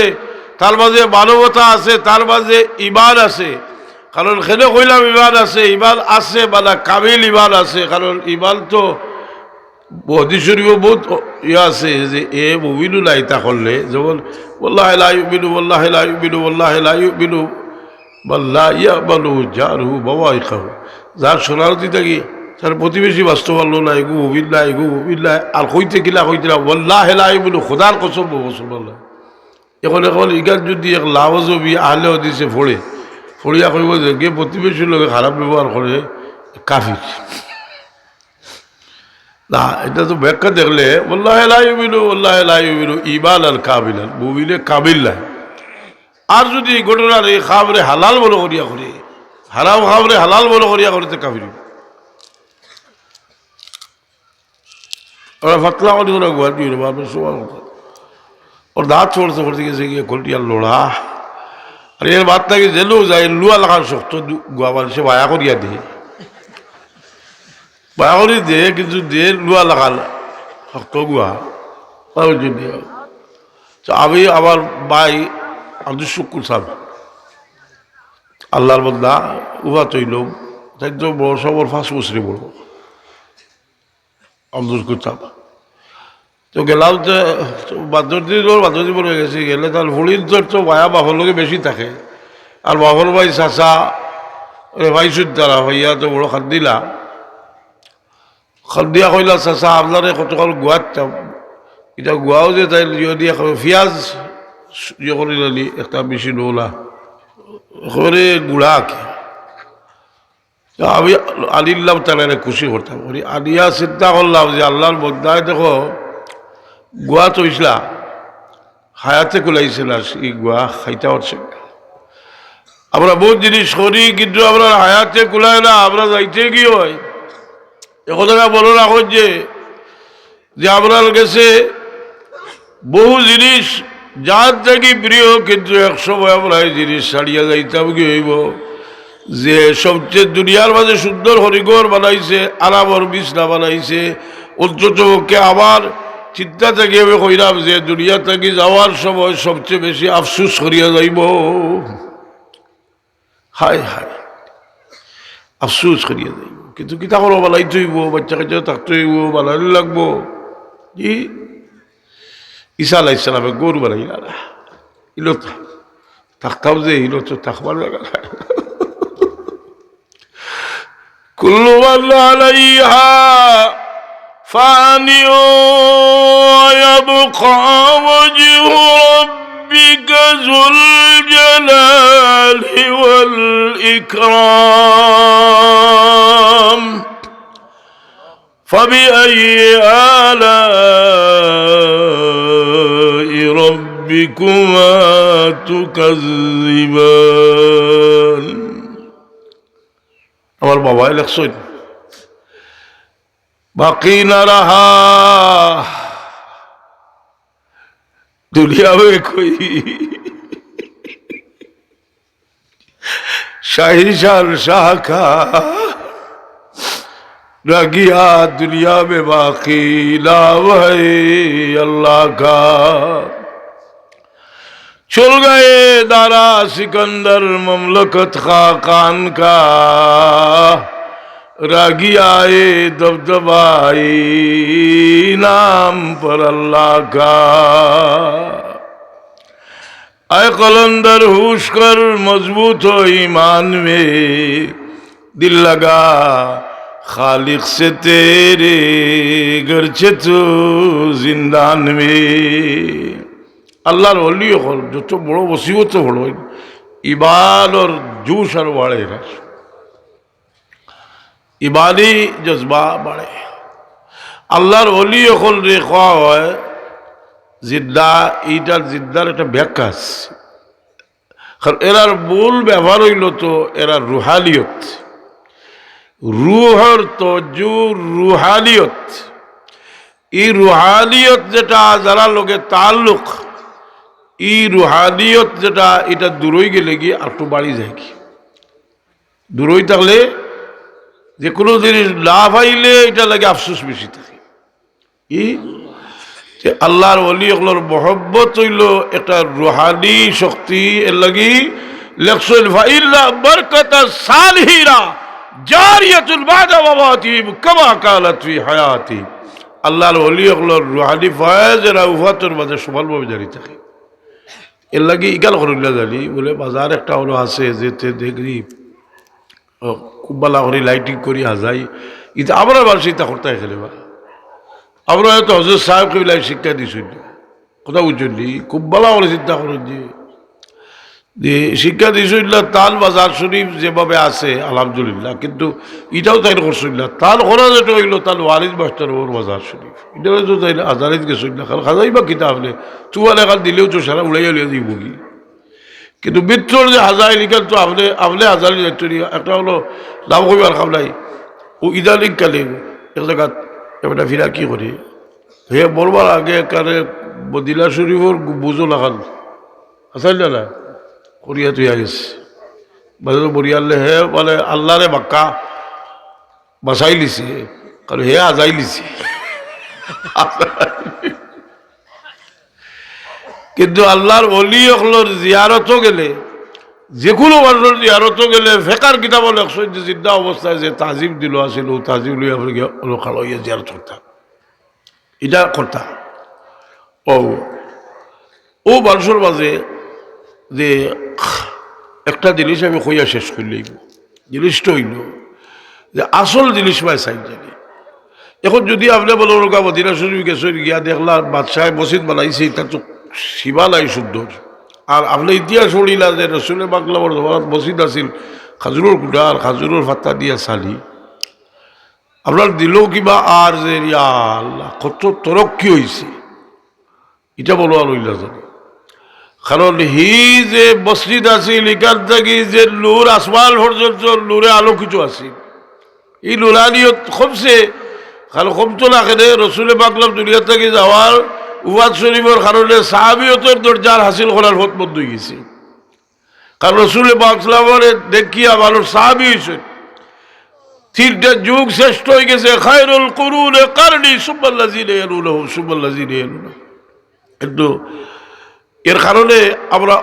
তার মাঝে মানবতা আছে, তার মাঝে ইমান আছে। কারণ খেলে কইলাম ইমান আছে, ইমান আছে মানে কামিল ইমান আছে। কারণ ইমান তো হাদিস শরীফে বহুত ইয়ে আছে যে এ মুমিনু নাই তা করলে, যেমন ওয়াল্লাহি লা ইউমিনু ওয়াল্লাহি লা ইউমিনু ওয়াল্লাহি লা ইউমিনু বাল্লা ইয়ামালু জারহু বাওয়াইকাহু। যার শরণার্থী থাকি তার প্রতিবেশী বাস্তব পারল না, এগু মুমিন না, এগু মুমিন না, আর কইতে কিলা ওয়াল্লাহি লা ইউমিনু খোদার কসম মুসলমান। এখন ইগার যদি এক লাওয়াজবি আহলে হাদিসে ফড়িয়া কইব যে গে প্রতিবেশীর লোকে খারাপ ব্যবহার করে কাফির না। এটা তো ব্যাখ্যা দেখলে ওয়াল্লাহি লা ইউমিনু ওয়াল্লাহি লা ইউমিনু ঈমান আল কামিল, মুমিনে কামিল না। আর যদি এই ঘটনার এই খাবরে হালাল বলে করিয়া করে, হারাম খাবরে হালাল বলে করিয়া করতে কাফির। ওরা ফাতলা করি ওরা গুয়াটি হইল বাপের সবার কথা। ওর দাঁত চড়তে করতে গেছে গিয়ে কলটিয়ার লোড়া, আর এর বাদ থেকে জেলেও যায় লুয়া লাগার শক্ত গুয়া সে বায়া করিয়া দিয়ে বায়া করি দিয়ে, কিন্তু দিয়ে লুয়া লাগাল শক্ত গুয়া। আমি আমার ভাই আব্দুল শুকুর সাহেব আল্লাহর বন্দা উহা তৈল, তাই তো বড় সবর 5 বছরই বলবো আব্দুল শুকুর সাহেব। তো গেলাম তো বাদ্যদি বলে গেছি, গেলে তার ভুড়ির তো ভায়া বাপর লোকে বেশি থাকে। আর বাপর ভাই চাচা ভাই সুদ্দারা ভাইয়া তো বড় খাদ দিলা, খাদ দিয়া কইলা চাচা আপনারে কতকাল গুয়াতাম, এটা গুয়াও যে তাই দিয়ে পিঁয়াজ ইয়ে করে লালি একটা বেশি নোলা করে গুড়া আঁকে। আমি আনিলাম তাহলে খুশি করতাম, আনিয়া চিন্তা করলাম যে আল্লাহর বন্দায় দেখো গুয়া তৈসলা হায়াতে কুলাইছিল, এই গুয়া খাইতে পারছে। আমরা বহুত জিনিস করি কিন্তু আমরা হায়াতে কুলায় না, আমরা যাইতে কি হয় এখন বলো রাখো যে আপনার কাছে বহু জিনিস যার থেকে প্রিয়, কিন্তু এক সময় আমরা এই জিনিস ছাড়িয়া যাইতাম কি হইব যে সবচেয়ে দুনিয়ার মাঝে সুন্দর হরিঘর বানাইছে, আরামর বিছনা বানাইছে, অন্ততপক্ষে আমার চিন্তা থেকে আমি কইলাম যে দুনিয়া থেকে যাওয়ার সময় সবচেয়ে বেশি আফসুস করিয়া যাইব। হায় হায় আফসুস করিয়া যাইব, কিন্তু কিতা করো বানাইতে হইব, বাচ্চা কাচ্চা থাকতে হইব, বানাইলে লাগবো। কি ঈসা আলাইহিস সালামে গরু বানাইলা না, ইলো থাকতাম যে ইলো তো থাকবার জায়গা না। কুল্লু মান আলাইহা ফানি ওয়ায়াবকা ওয়াজহু রাব্বিকা যুল জালালি ওয়াল ইকরাম فبأي آلاء ربكما تكذبان। আমার বাবা লেখছেন বাকি না রাহা দুনিয়া में कोई शाही शाह का रगिया दुनिया में बाकी लाव है अल्लाह का। चल गए दारा सिकंदर ममलकत खाकान का, रागियाए दबदबाई नाम पर अल्लाह का। आए कलंदर होश कर मजबूत हो ईमान में, दिल लगा खालिक से तेरे गरचे तो जिंदान में। আল্লাহর ওলি হল যত বড় মুসিবত হলো ইবাদ और জুস আর বাড়ে না, ইবাদি জজবা বাড়ে। আল্লাহর ওলি হল রে খাওয়া হয় জিদ্দা, এইটার জিদ্দার একটা ব্যাখ্যা আছে। কারণ এরার মূল ব্যবহার হইল তো এরা রুহালিয়ত, রুহর তজু রুহালিয়ত। এই রুহানিয়ত যেটা যারা লোকে তাল্লুক, এই রুহানিয়ত যেটা এটা দূরই গেলে গিয়ে একটু বাড়ি যায় কি, দূরই থাকলে যে কোনো জিনিস না পাইলে এটা লাগে আফসোস বেশি থাকে। যে আল্লাহর ওলি ওগুলোর মহব্বত হইল একটা রুহানি শক্তি, এর লাগি লেখসুল ফাইল্লা বরকতা সালহিরা জারিয়াতুল বাদা ওয়াতিহিম কামা কানাত ফি হায়াতি। আল্লাহর ওলি ওগুলোর রুহানি ফয়েজ এরা উফাতের মাঝে সমানভাবে জারি থাকে। এর লাগি ইগাল করিল্লা জানি বলে বাজার একটা হলো আছে যেতে দেখি খুব ভালো করে লাইটিং করি হাজাই, কিন্তু আমরা মানুষ চিন্তা করতে খেলে বা আমরা হয়তো হজর সাহেব কবিলায় শিক্ষা দিচ্ছি কথা বুঝছেন নি, খুব ভালো করে চিন্তা করেন যে শিক্ষা দিচ্ছিল তাল বাজার শরীফ যেভাবে আছে আলহামদুলিল্লাহ, কিন্তু এটাও তাই করছিল না। তাল করা যেটা হইলো তাল ওয়ারিদ মাস্টার ওর বাজার শরীফ, এটা হয়তো তাই আজারিদ গেছিল না, কারণ খাজাই বা কিতাব নেই চুয়াল এখান দিলেও তো সারা উড়াইয়া উড়িয়ে দিব কি, কিন্তু মিত্রর যে হাজার লিখান তো আপনি হাজার একটা হলো লাভ করিবার খাবলাই ও ইদানিং কালে এক জায়গা এটা ফিরা কি করি হে বলবার আগে কারে মদিনা শরীফর বুঝো লাগান আসাই না করিয়া তুই গেছে বাজে বরিয়ালে হে বলে আল্লাহরে বাক্কা বাসাই লিছে, কারণ হে আজাই লিছে। কিন্তু আল্লাহর ওলি অকলর জিয়ারতও গেলে, যে কোনো মানুষের জিয়ারতও গেলে ফেকার কিতাব লেখছে যে জিন্দা অবস্থায় যে তাজিম দিল আসিল ও তাজিম লইয়া খালইয়া জিয়ারত করতাম, এটা করতাম। ও মানুষের মাঝে যে একটা জিনিস আমি কইয়া শেষ করলেই, জিনিসটা হইল যে আসল জিনিস পাই চাই জানি। এখন যদি আপনি বলো ওরকম মদিনা শরীফ গেছে গিয়া দেখলাম বাদশাহ মসজিদ বানাইছে, তার তো শিবালাই সুন্দর, আর আপনি ইতিহাস পড়িলা যে রসুলের বাংলার মসজিদ আছিল খাজুরের গুড়া আর খাজুরের ফাত্তা দিয়া চালি, আপনার দিলেও কিবা আর যে আল্লাহ কত তরক্কি হয়েছে এটা বলো আর হইলা জানি। কারণ হি যে মসজিদ আছিল এখান থেকে যে নূর আসমান পর্যন্ত নূরে আলোকিত আছিল, এই নুরানিয়ত কমছে, কারণ কমতো না কেন রসুলে বাংলার দুনিয়া থেকে যাওয়ার উবাদ শরীফের কারণে সাহাবিয়তের দরজার হাসিল করার পথ বন্ধ হয়ে গেছে। কারণ রসুলে বাংলামের দেখিয়া মানুষ সাহাবি হয়েছে, তিনটা যুগ শ্রেষ্ঠ হয়ে গেছে, খায়রুল কুরুনে কারনি সুম্মাল্লাযিনা ইয়ালুনাহুম সুম্মাল্লাযিনা ইয়ালুনাহুম। কিন্তু এর কারণে আমরা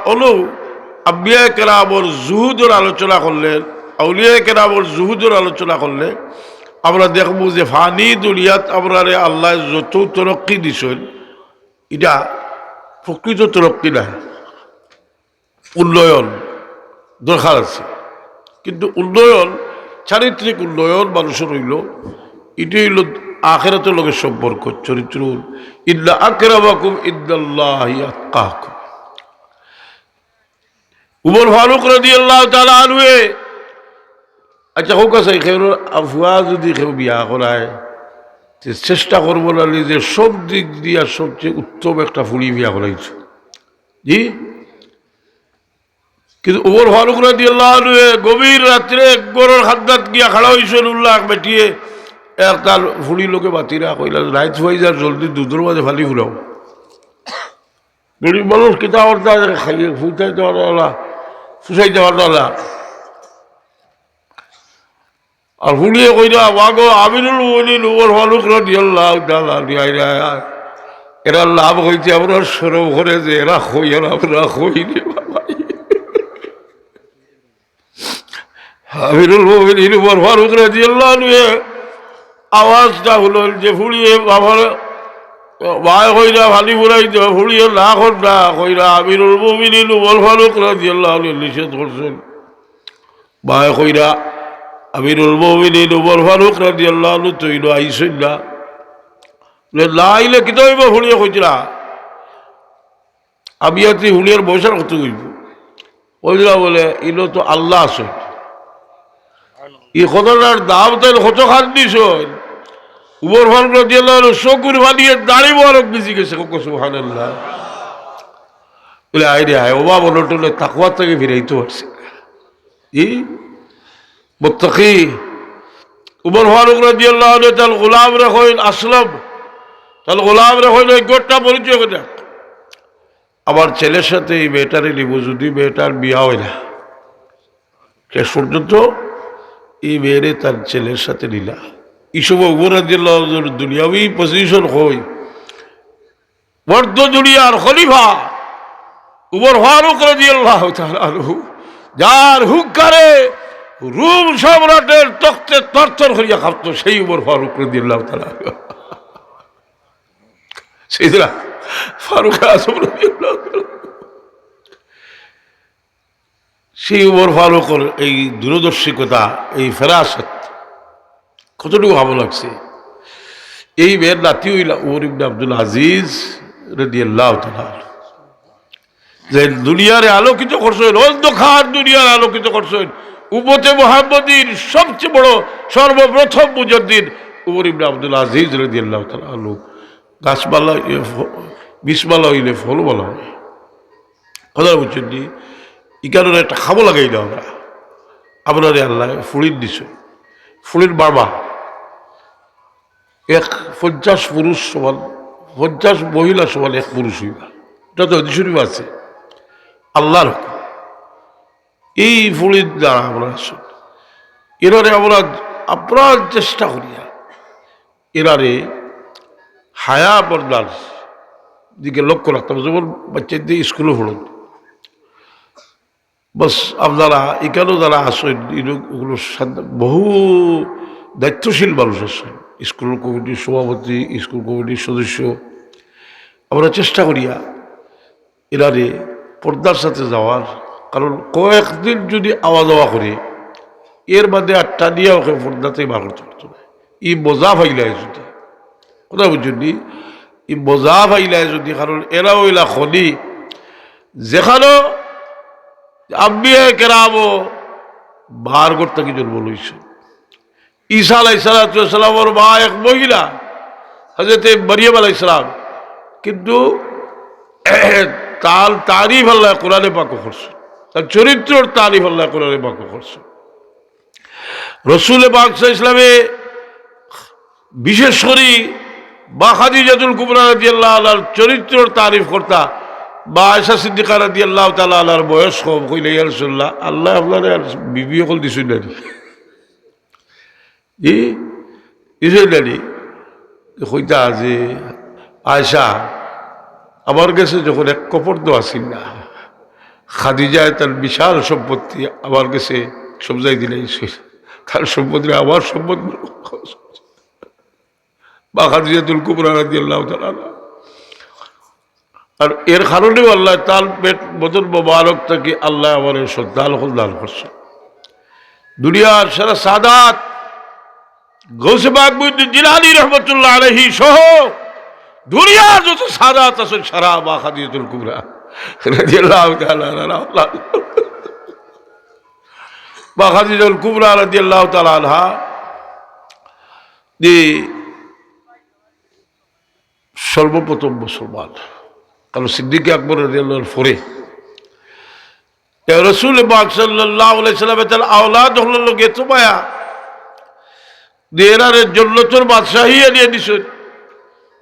আম্বিয়া কেরামর জুহুদের আলোচনা করলেন, আউলিয়া কেরামর জুহুদের আলোচনা করলে আমরা দেখব যে ফানি দুনিয়াত আমরা আল্লাহ যত তরক্কি দিছেন এটা প্রকৃত তরক্কি নাই, উন্নয়ন দরকার আছে, কিন্তু উন্নয়ন চারিত্রিক উন্নয়ন মানুষের হইল এটি হইল আখিরাতের লোকের সম্পর্ক চরিত্র। ইল্লা আকরামাকুম ইনদাল্লাহি আতকাকুম। উমর ফারুক রাদিয়াল্লাহু তাআলা আনহু, আচ্ছা হোক আছে কেউ আফওয়া যদি কেউ বিয়া করায় চেষ্টা করবো না যে সব দিক দিয়া সবচেয়ে উত্তম একটা ফুলি বিয়া করাইছে জি। কিন্তু উমর ফারুক রাদিয়াল্লাহু আনহু গভীর রাত্রে গরুর খাদ্দাত গিয়া খাড়া হয়েছেন উল্লাহ বেটিয়ে এক তার ফুলি লোকে বাতিরা কইলা রাইত হয়ে যার জলদি দুধের মাঝে ফালি ফুলাও, গরিব মানুষ কিতা অর্থ খাইয়ে ফুটাইতে পারলা ফুসাইতে পারলা, আর ফুলিয়ে কইরা ওয়াগো আমিনুল মুমিনিন উমর ফারুক রাদিয়াল্লাহু তাআলা এরা লাভ হইতে আমরা সরব করে যে এরা হই আর আমরা হই রে বাবা। আমিনুল মুমিনিন উমর ফারুক রাদিয়াল্লাহু আনহু আওয়াজটা হলো যে ফুলিয়ে বাবার ভাই কইরা ফালি ফুরাইতে ফুলিয়ে না করা কইরা আমিনুল মুমিনিন উমর ফারুক রাদিয়াল্লাহু আনহু নিষেধ করছেন। ভাই কইরা আমিরুল মুমিনিন উমর ফারুক রাদিয়াল্লাহু আনহু তৈল আইসই না, না আইলে কিতা হইব হুলিয়ে কইছিলা আমি আছি হুলিয়ার বয়সের কত হইব ওইলা বলে ইলো তো আল্লাহ আছে, এই কথাটার দাম তাই কত খান দিস উমর ফারুক রাদিয়াল্লাহু আনহু শকুর বানিয়ে দাড়ি বরক বেশি গেছে সুবহানাল্লাহ বলে আইরে আয় ওবা বলটলে তাকওয়া থেকে ফিরাইতে পারছে এই মুত্তাকি। উমর ফারুক রাদিয়াল্লাহু আনহু তার গোলাম রাখেন আসলাম, তাহলে গোলামরা হইল গোটা পরিচয় করে দেখ। আবার ছেলের সাথে এই মেয়েটারে নিব, যদি মেয়েটার বিয়া হয় না শেষ পর্যন্ত এই মেয়েরে তার ছেলের সাথে নিলা। এইসব দুনিয়াবি পজিশন হই বর্দ দুনিয়ার খলিফা উমর ফারুক রাদিয়াল্লাহু তাআলা আনহু, যার হুঙ্কারে রুম সম্রাটের তখ্তে তরতর হইয়া কাঁপত, সেই উমর ফারুক রাদিয়াল্লাহু তাআলা সাইয়েদনা ফারুক আযম রাদিয়াল্লাহু তাআলা। সেই উমর ফারুকের এই দূরদর্শিকতা, এই ফেরাসত কতটুকু ভালো লাগছে। এই মেয়ের নাতি হইলা উমর ইবনে আব্দুল আজিজ রাদিয়াল্লাহু তাআলা, যে দুনিয়ারে আলোকিত করছেন, অন্ধকার দুনিয়ার আলোকিত করছেন। উম্মতে মুহাম্মদীর সবচেয়ে বড় সর্বপ্রথম মুজাদ্দিদ উমর ইবনে আব্দুল আজিজ রাদিয়াল্লাহু তাআলা আনহু। গাছপালা বিষমালা হইলে ফলমালা হয়, কথা বুঝছেন নি? এই কারণে একটা খাবো লাগাই না আমরা। আপনারে আল্লাহ ফুড়ির দিছে, ফুড়ির বাবা 50 পুরুষ সমান, 50 মহিলা সমান 1 পুরুষ হইবা, এটা তো শরীফ আছে আল্লাহর হুকুম। এই ফুড়ির দ্বারা আমরা আসুন এরারে আমরা আপ্রাণ চেষ্টা করিয়া এরারে হায়া পর্দার দিকে লক্ষ্য রাখতাম। যেমন বাচ্চাদের স্কুলে পড়ুন, বস আপনারা এখানেও যারা আসেন এগুলো বহু দায়িত্বশীল মানুষ আছেন, স্কুল কমিটির সভাপতি, স্কুল কমিটির সদস্য। আমরা চেষ্টা করিয়া এরারে পর্দার সাথে যাওয়ার, কারণ কয়েকদিন যদি আওয়া যাওয়া করে এর বাদে আটটা দিয়ে ওকে পর্দাতে বার করতে পারতো না। ই বোঝা ফাইলায় যদি, কথা বুঝছেন, ই বোঝা ফাইলায় যদি, কারণ এরা ওইলা খনি যেখানে আম্বিয়া কেরামো বার করতে কি জন্ম লইছে। ঈসা আলাইহিস সালামের মা এক মহিলা, হযরতে মরিয়ম আলাইহিস সালাম, কিন্তু তার তারিফ আল্লাহ কোরআনে পাক করছে, তার চরিত্রের তারিফ আল্লাহ কোরআনে পাক করছে। রাসূল পাক সাল্লাল্লাহু আলাইহি ওয়াসাল্লামে বিশেষ করে বা খাদিজাতুল কুবরা রাদিয়াল্লাহু আনহার চরিত্রের তারিফ করতা, বা আয়েশা সিদ্দিকা রাদিয়াল্লাহু তাআলা আনহার বয়স কম, কইলে ইয়া রাসূলুল্লাহ আল্লাহ আপনারে বিবি হল দিছেন না কইতা যে আয়েশা আমার কাছে যখন এক কপর তো আসিল না, খাদিজায় তার বিশাল সম্পত্তি আমার কাছে সবজাই দিলে, তার সম্পত্তি আমার সম্পত্তি বা খাদিজাতুল কুবরা রাদিয়াল্লাহু তাআলা। আর এর কারণেও আল্লাহ তার পেট বদল মোবারক থেকে আল্লাহ আমার সন্তান দান করছে। দুনিয়ার সারা সাদাত গৌসে পাক মুহিউদ্দিন জিলানী রহমাতুল্লাহ আলাইহি সহ দুনিয়ার যত সাদাত আছেন সারা বা খাদিজাতুল কুবরা রাদিয়াল্লাহু তাআলা আনহা, বা খাদিজাতুল কুবরা রাদিয়াল্লাহু তাআলা আনহা যে সর্বপ্রথম মুসলমান, কারণ সিদ্দিক আকবর রাদিয়াল্লাহু পরে রাসূল পাক সাল্লাল্লাহু আলাইহি সাল্লামের তার আওলাদ হলো লোক এত মায়া এরারে জান্নাতের বাদশাহী নিয়ে দিছেন,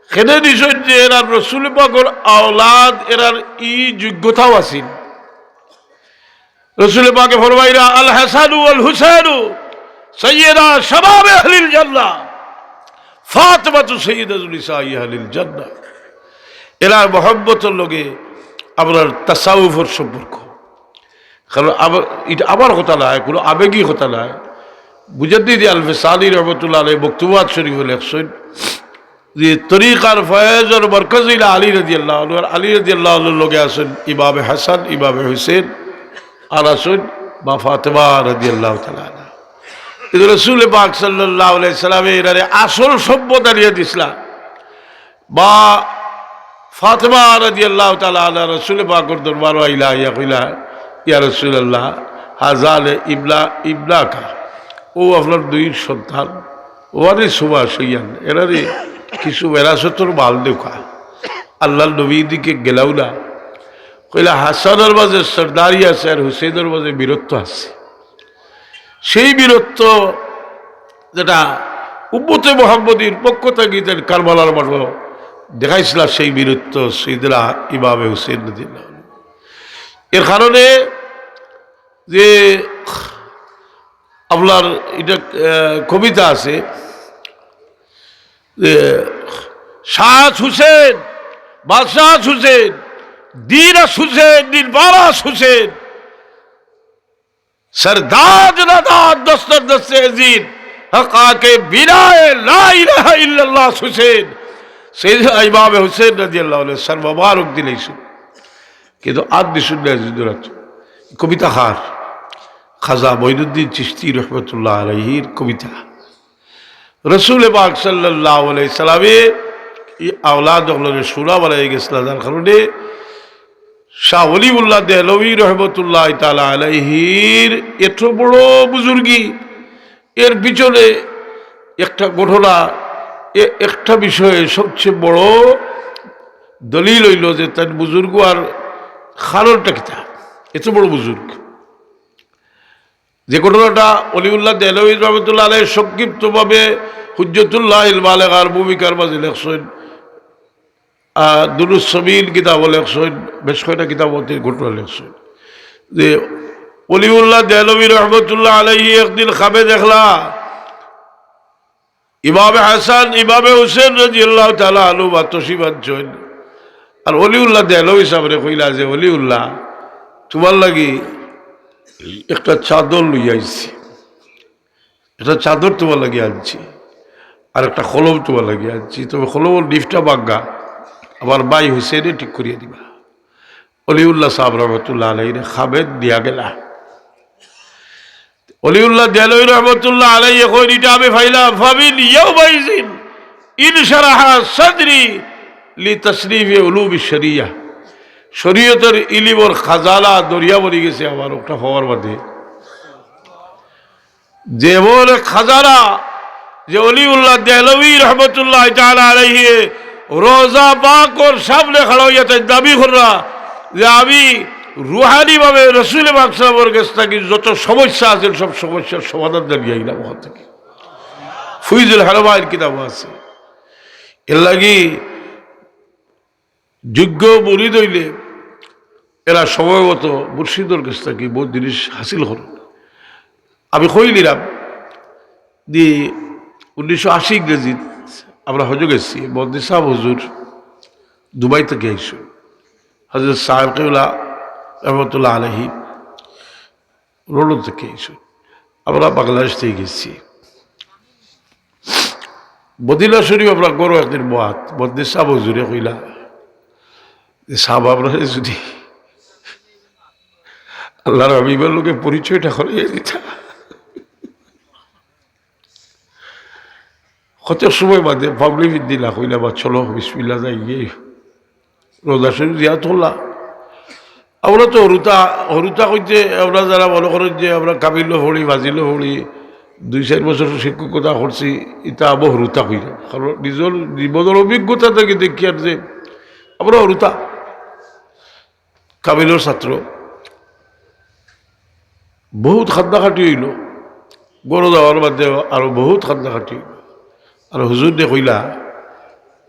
খেলে দিছেন যে এরা রাসূল পাকের আওলাদ, এরার ই যোগ্যতাও আছিল। রাসূল পাকে ফরমাইরা আল হাসান ওয়াল হুসাইন সাইয়্যিদা শাবাব আহলিল জান্নাহ, ফাতিমা সাইয়্যিদাতুন নিসাই আহলিল জান্নাহ। এরার মহব্বতের লগে আপনার তাসাউফের সম্পর্ক, কারণ এটা আমার কথা নয়, কোনো আবেগী কথা নয়। মুজাদ্দিদ আল-ফিসানি রহমাতুল্লাহ আলাইহি বক্তব্যাত শরীফে লেখছেন যে তরিকার ফয়েজের মরকজ ইলা আলী রাদিয়াল্লাহু আনহু, আলী রাদিয়াল্লাহু আনহুর লগে আছেন ইমামে হাসান, ইমামে হুসেন, আর আছেন বা ফাতেমা রাদিয়াল্লাহু তাআলা আনহা। কিন্তু রাসূল পাক সাল্লাল্লাহু আলাইহি সাল্লাম এরারে আসল সম্পদ দিয়ে দিছিলেন। বা ফাতেমা রাদিয়াল্লাহু তাআলা আনহা রাসূল পাকের দরবার আইলা ইয়া কইলা ইয়া রাসূলুল্লাহ হাযালে ইবনাকা, ও আপনার দুই সন্তান, ওয়ারে সুবাস হইয়ান, এরারে কিছু বেরাসতর মাল দেখা। আল্লাহর নবীর দিকে গেলাও না, কইলা হাসানের মাঝে সরদারি আছে আর হুসেনের মাঝে বীরত্ব আছে। সেই বীরত্ব যেটা উম্মতে মুহাম্মদীর পক্ষ থেকে কারবালার মাঠে দেখাইছিল সেই বীরত্ব সৈয়দনা ইমামে হুসেন রাদিয়াল্লাহু আনহু। এর কারণে যে আপনার এটা কবিতা আছে যে শাহ হুসেন, বাদশাহ হুসেন, दीरस हुसैन दिलबारास हुसैन सरदार नदाद दस्तर दस्ते अजीज हका के बिनाए ला इलाहा इल्लल्लाह हुसैन सैयदना इमाम हुसैन রাদিয়াল্লাহু আনহু সর মুবারক দিলাইছো। কিন্তু আদি শুনলে জিদুরাত কবিতা খাজা মঈনুদ্দিন চিশতি রাহমাতুল্লাহ আলাইহির কবিতা। রাসূল পাক সাল্লাল্লাহু আলাইহি সাল্লামের আওলাদ হলেন সুরা বলাই গেছিল, যার কারণে শাহ ওলিউল্লাহ দেহলভী রহমতুল্লাহ তাআলা আলাইহির এত বড় বুজুর্গি, এর পিছনে একটা ঘটনা, একটা বিষয়ে সবচেয়ে বড় দলিল হইল যে তার বুজুর্গ আর খারণটা কিতা এত বড় বুজুর্গ। যে ঘটনাটা ওলিউল্লাহ দেহলভী রহমতুল্লাহ আলাইহি সংক্ষিপ্তভাবে হুজ্জতুল্লাহ ইল বালেগার ভূমিকার মাঝে লেখছেন, দুরুস সাবিল কিতাব লেখছেন, বেশ কয়েকটা কিতাবতের ঘটনা লেখছেন যে ওলিউল্লাহ দেহলভী রহমতুল্লাহ আলাইহি একদিন খাবে দেখলা ইমামে হাসান ইমামে হুসেন রাদিয়াল্লাহু তাআলা আনহু তশরিফ আনছেন। আর ওলিউল্লাহ দেহলভী সাহেবরে কইলা যে ওলিউল্লাহ তোমার লাগি একটা চাদর লইয়া আইছি, একটা চাদর তোমার লাগি আনছি, আর একটা কলম তোমার লাগি আনছি, তবে কলমের লিফটা বাগ্গা আমার ভাই হুসেনে ঠিক করিয়া দিবা। অলিউল্লাহ সাহেব রহমতুল্লাহ আলাইহি খাবেদ দিয়া গেলা। অলিউল্লাহ দেহলভী রহমতুল্লাহ আলাইহি কই এটা আমি ফাইলাম ফাবিন ইয়াউমাইজিন ইনশারাহা সাদরি লিতাশরিফি উলুমি শরিয়া, শরীয়তের ইলমের খাজানা দরিয়া বনি গেছে আমার একটা হওয়ার মধ্যে। যেমন খাজানা যে অলিউল্লাহ দেহলভী রহমতুল্লাহ তাআলা আলাইহি রোজা পাকর সামনে খাড়া হইয়া তাই দাবি কররা যে আমি রুহানি ভাবে রসুল পাক সাল্লাল্লাহু আলাইহি ওয়াসাল্লামের কাছে যত সমস্যা আছে সব সমস্যার সমাধান জানিয়ে আইলাম ওখান থেকে। ফুইজুল হারামাইয়ের কিতাব আছে। এর লাগি যোগ্য মুরিদ হইলে এরা সময়মত মুর্শিদের কাছ থেকে বহুত জিনিস হাসিল করেন। আমি কই নিলাম যে 1980 ইংরেজিত আমরা হজ গেছি, বদ্দি সাহেব হুজুর দুবাই থেকে আইসু, হজরত সাহেব কেবলা রহমতুল্লাহ আলাইহি লন্ডন থেকে আইসু, আমরা বাংলাদেশ থেকে গেছি। মদিনা শরীফ আমরা গরু একদিন বাত বদ্দি সাহেব হুজুরে কইলা যে সাহেব আমরা যদি আল্লাহর হাবিবের লোকে পরিচয়টা করিয়ে দিতা কত সময় বাদে পাবলি দিলা কইলা বা চলো বিসমিল্লাহ যাই গিয়ে রোজা শরীফ জিয়ারত করলাম। আমরা তো হরুতা কইতে আমরা যারা মনে করেন যে আমরা কাবিল্য হড়ি ভাজিল হড়ি 2-4 বছর শিক্ষকতা করছি, এটা আবো হরুতা কইরা, কারণ নিজের জীবনের অভিজ্ঞতা থেকে দেখি আর যে আমরা হরুতা কাবিলের ছাত্র। বহুত খাদ্দাখাটি হইল গরু যাওয়ার বাদে, আরো বহুত খাদ্দাখাটি হইল। আর হুজুর দে কইলা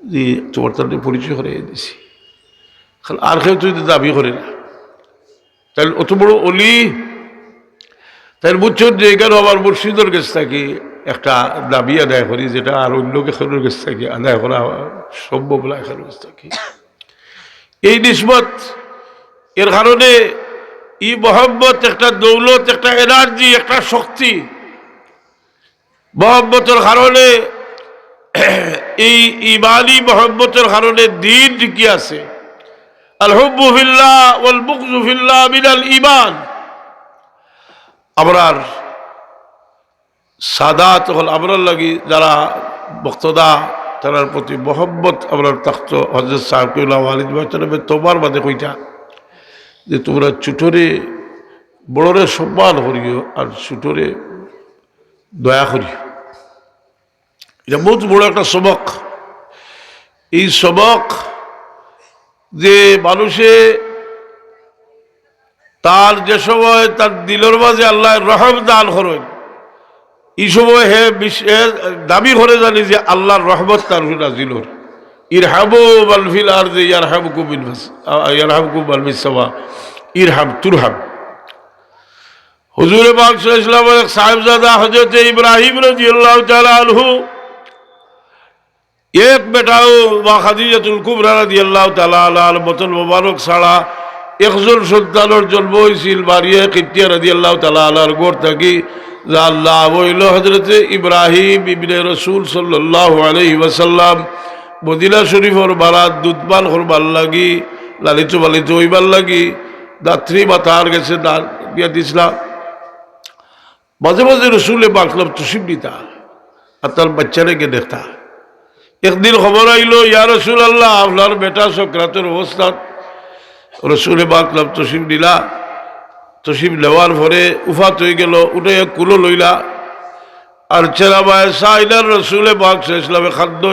যে তোমার তাদের পরিচয় করে দিছি, আর কেউ তুই দাবি করে না, তাই অত বড় অলি তাই বুঝছেন যে এখানে আমার মুর্শিদের কাছ থেকে একটা দাবি আদায় করি, যেটা আর অন্য কেখনের কাছ থেকে আদায় করা সম্ভব না এখানের কাছ থেকে। এই নিসবত এর কারণে ই মোহাম্মত একটা দৌলত, একটা এনার্জি, একটা শক্তি। মোহাম্মতের কারণে এই ইমানি মোহাম্মতের কারণে দিন টিকি আছে। আল হুব্বু ফিল্লাহ ওয়াল বুগযু ফিল্লাহ মিনাল ঈমান। আমরার সাদাত হল আমরার লাগি যারা বক্তদা তার প্রতি মোহাম্মত আমরার তখ্ত হযরত সাহেবুল্লাহ ওয়ালিদ ভাইতরবে তোমার বাদে কইটা যে তোমরা ছোটরে বড়রে সম্মান করিও আর ছোটরে দয়া করিও। এটা বহুত বড় একটা সবক। এই সবক যে মানুষে তার যে সময় তার দিলের মাঝে আল্লাহ রহম দান করেন, এই সময় হে দাবি করে জানি যে আল্লাহর রহমত তার নাজিল হয়। ইরহাবু মান ফিল আরদি ইয়ারহামকুম মান ফিস সামা, ইরহাম তুরহাম। হুজুরে পাক সাল্লাল্লাহু আলাইহি ওয়াসাল্লামের এক সাহেবজাদা হযরত ইব্রাহিম রাদিয়াল্লাহু তাআলা আনহু এক বেটাও মা খাদিজাতুল কুবরা রাদিয়াল্লাহু তাআলা আনহার বোতল মোবারক ছাড়া একজন সন্তানের জন্ম হয়েছিল মারিয়া কিপ্তিয়া রাদিয়াল্লাহু তাআলা আনহার ঘর থাকি, যা আল্লাহ হইল হযরত ইব্রাহিম ইবনে রাসূল সাল্লাল্লাহু আলাইহি ওয়াসাল্লাম মদিনা শরীফের বারাত দুধপান করবার লাগি লালিত পালিত হইবার লাগি দাত্রী মাতার গেছে দান দিয়া দিছিলাম। মাঝে মাঝে রসুলে বাকলাম তসিব দিতা আর তার বাচ্চাটাকে দেখতা। একদিন খবর আইল, ইয়া রসুল আল্লাহ আপনার বেটা সক্রাতের অবস্থান। রসুলে বাকলাম তসিব দিলা, তসিব নেওয়ার পরে উফাত হয়ে গেল, উঠে কুলো লইলা আর চেরাবায় সাইলার রসুলে বাক ইসলামে খাদ্য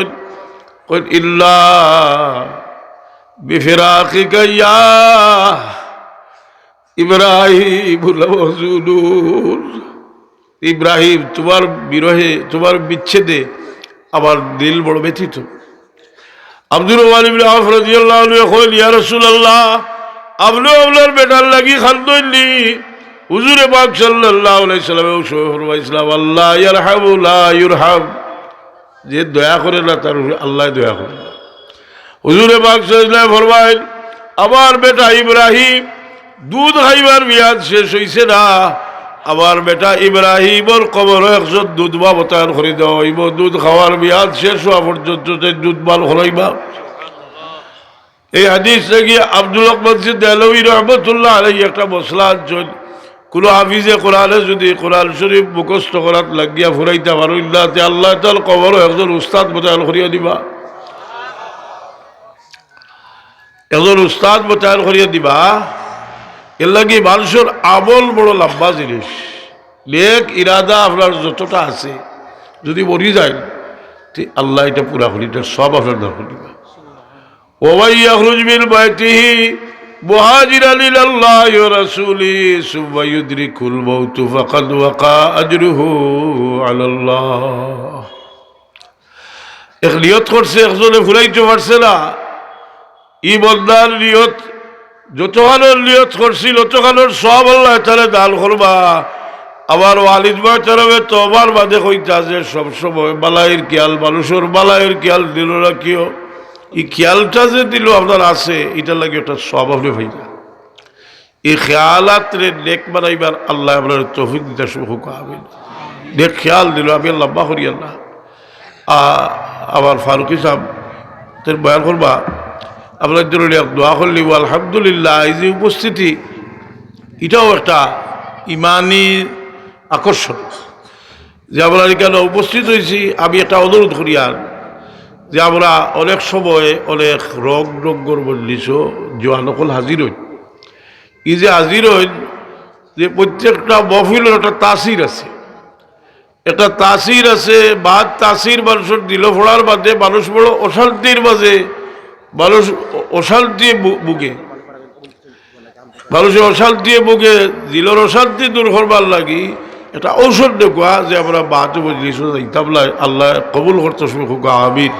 কইন ইল্লা বিফিরাকিকা ইয়া ইব্রাহিম লামাহজুনুন। ইব্রাহিম তোমার বিরহে তোমার বিচ্ছেদে আমার দিল বড় ব্যথিত। আব্দুর রহমান ইবনে আওফ রাদিয়াল্লাহু আনহু কইল, ইয়া রাসূলুল্লাহ আপনি আপনার বেটার লাগি খান্দইনি। হুজুরে পাক সাল্লাল্লাহু আলাইহি সাল্লাম ফরমাইছিলাম, আল্লাহ ইয়ারহামু লা ইরহাম, যে দয়া করে না তার আল্লাহ দয়া করে না। হুজুরে পাক সাল্লাল্লাহু আলাইহি সাল্লাম ফরমাইল, আমার বেটা ইব্রাহিম দুধ খাইবার মেয়াদ শেষ হইছে না, আমার বেটা ইব্রাহিমর কবর একজন দুধ বা বতায়ন করে দেওয়া হইব। দুধ খাওয়ার মেয়াদ শেষ হওয়া পর্যন্ত দুধ বাল হলাইবা। এই হাদিস থেকে আব্দুল হক মসজিদ দেহলভী রহমতুল্লাহ আলাইহি একটা মশলা আনছেন, কোনো হাফিজে কোরআনে যদি কোরআন শরীফ মুখস্থ করাত লাগিয়া ফুরাইতে পারইল না, তে আল্লাহ তাআলা কবর একজন উস্তাদ বতায়ন করিয়া দিবা, একজন উস্তাদ বতায়ন করিয়া দিবা। এর লাগে মানুষের আমল বড় লম্বা জিনিস। নেক ইরাদা আপনার যতটা আছে যদি মরি যায় আল্লাহ এটা পুরা করি, এটা সব আপনার দখল দিবা। ওয়াই ইয়াখরুজ মিন বাইতিহি মুহাজিরান ইলাল্লাহি ওয়া রাসূলিহি সুম্মা ইউদরিকুল মাউত ফাকাদ ওয়াকা আজরুহু আলাল্লাহ। এক নিয়ত করছে, একজনে ফুরাইতে পারছে না। ই বন্দার নিয়ত যতখানোর নিয়ত করছিল ততখানোর সব আল্লাহ তাআলা দান করবা। আবার ওয়ালিদ ভাই তরফে তোবার বাদে কইতা যে সবসময় বালাইয়ের খেয়াল, মানুষের বালাইয়ের খেয়াল দিল রাখিও। এই খেয়ালটা যে দিল আপনার আছে, এটা লাগে ওটা সব আপনি ভাইয়া। এই খেয়ালাত রে নেক বানাইবার আল্লাহ আপনার তৌফিক দিতে শুরু করবেন। নেক খেয়াল দিল, আমি লম্বা করি আল্লাহ। আবার ফারুকি সাহেব তোর বয়ান করবা, আপনার জন্য দোয়া করলি। আলহামদুলিল্লাহ এই যে উপস্থিতি, এটাও একটা ইমানি আকর্ষণ যে আমরা এখানে উপস্থিত হয়েছি। আমি একটা অনুরোধ করি আর যে আমরা অনেক সময় অনেক রোগর বললিছ জোয়ানকল হাজির হই। এই যে হাজির হইন যে প্রত্যেকটা মহফিলের একটা তাসির আছে, একটা তাসির আছে। বাদ তাসির মানুষের দিল ফোড়ার বাদে মানুষ বড় অশান্তির মাঝে, মানুষ অশান্তি বুকে, মানুষের অশান্তি বুকে দিলর অশান্তি দূর করবার লাগি একটা ঔষধ দেখুয়া যে আমরা বাহাতে বুঝলি আল্লাহ কবুল করতে শুরু আমিন।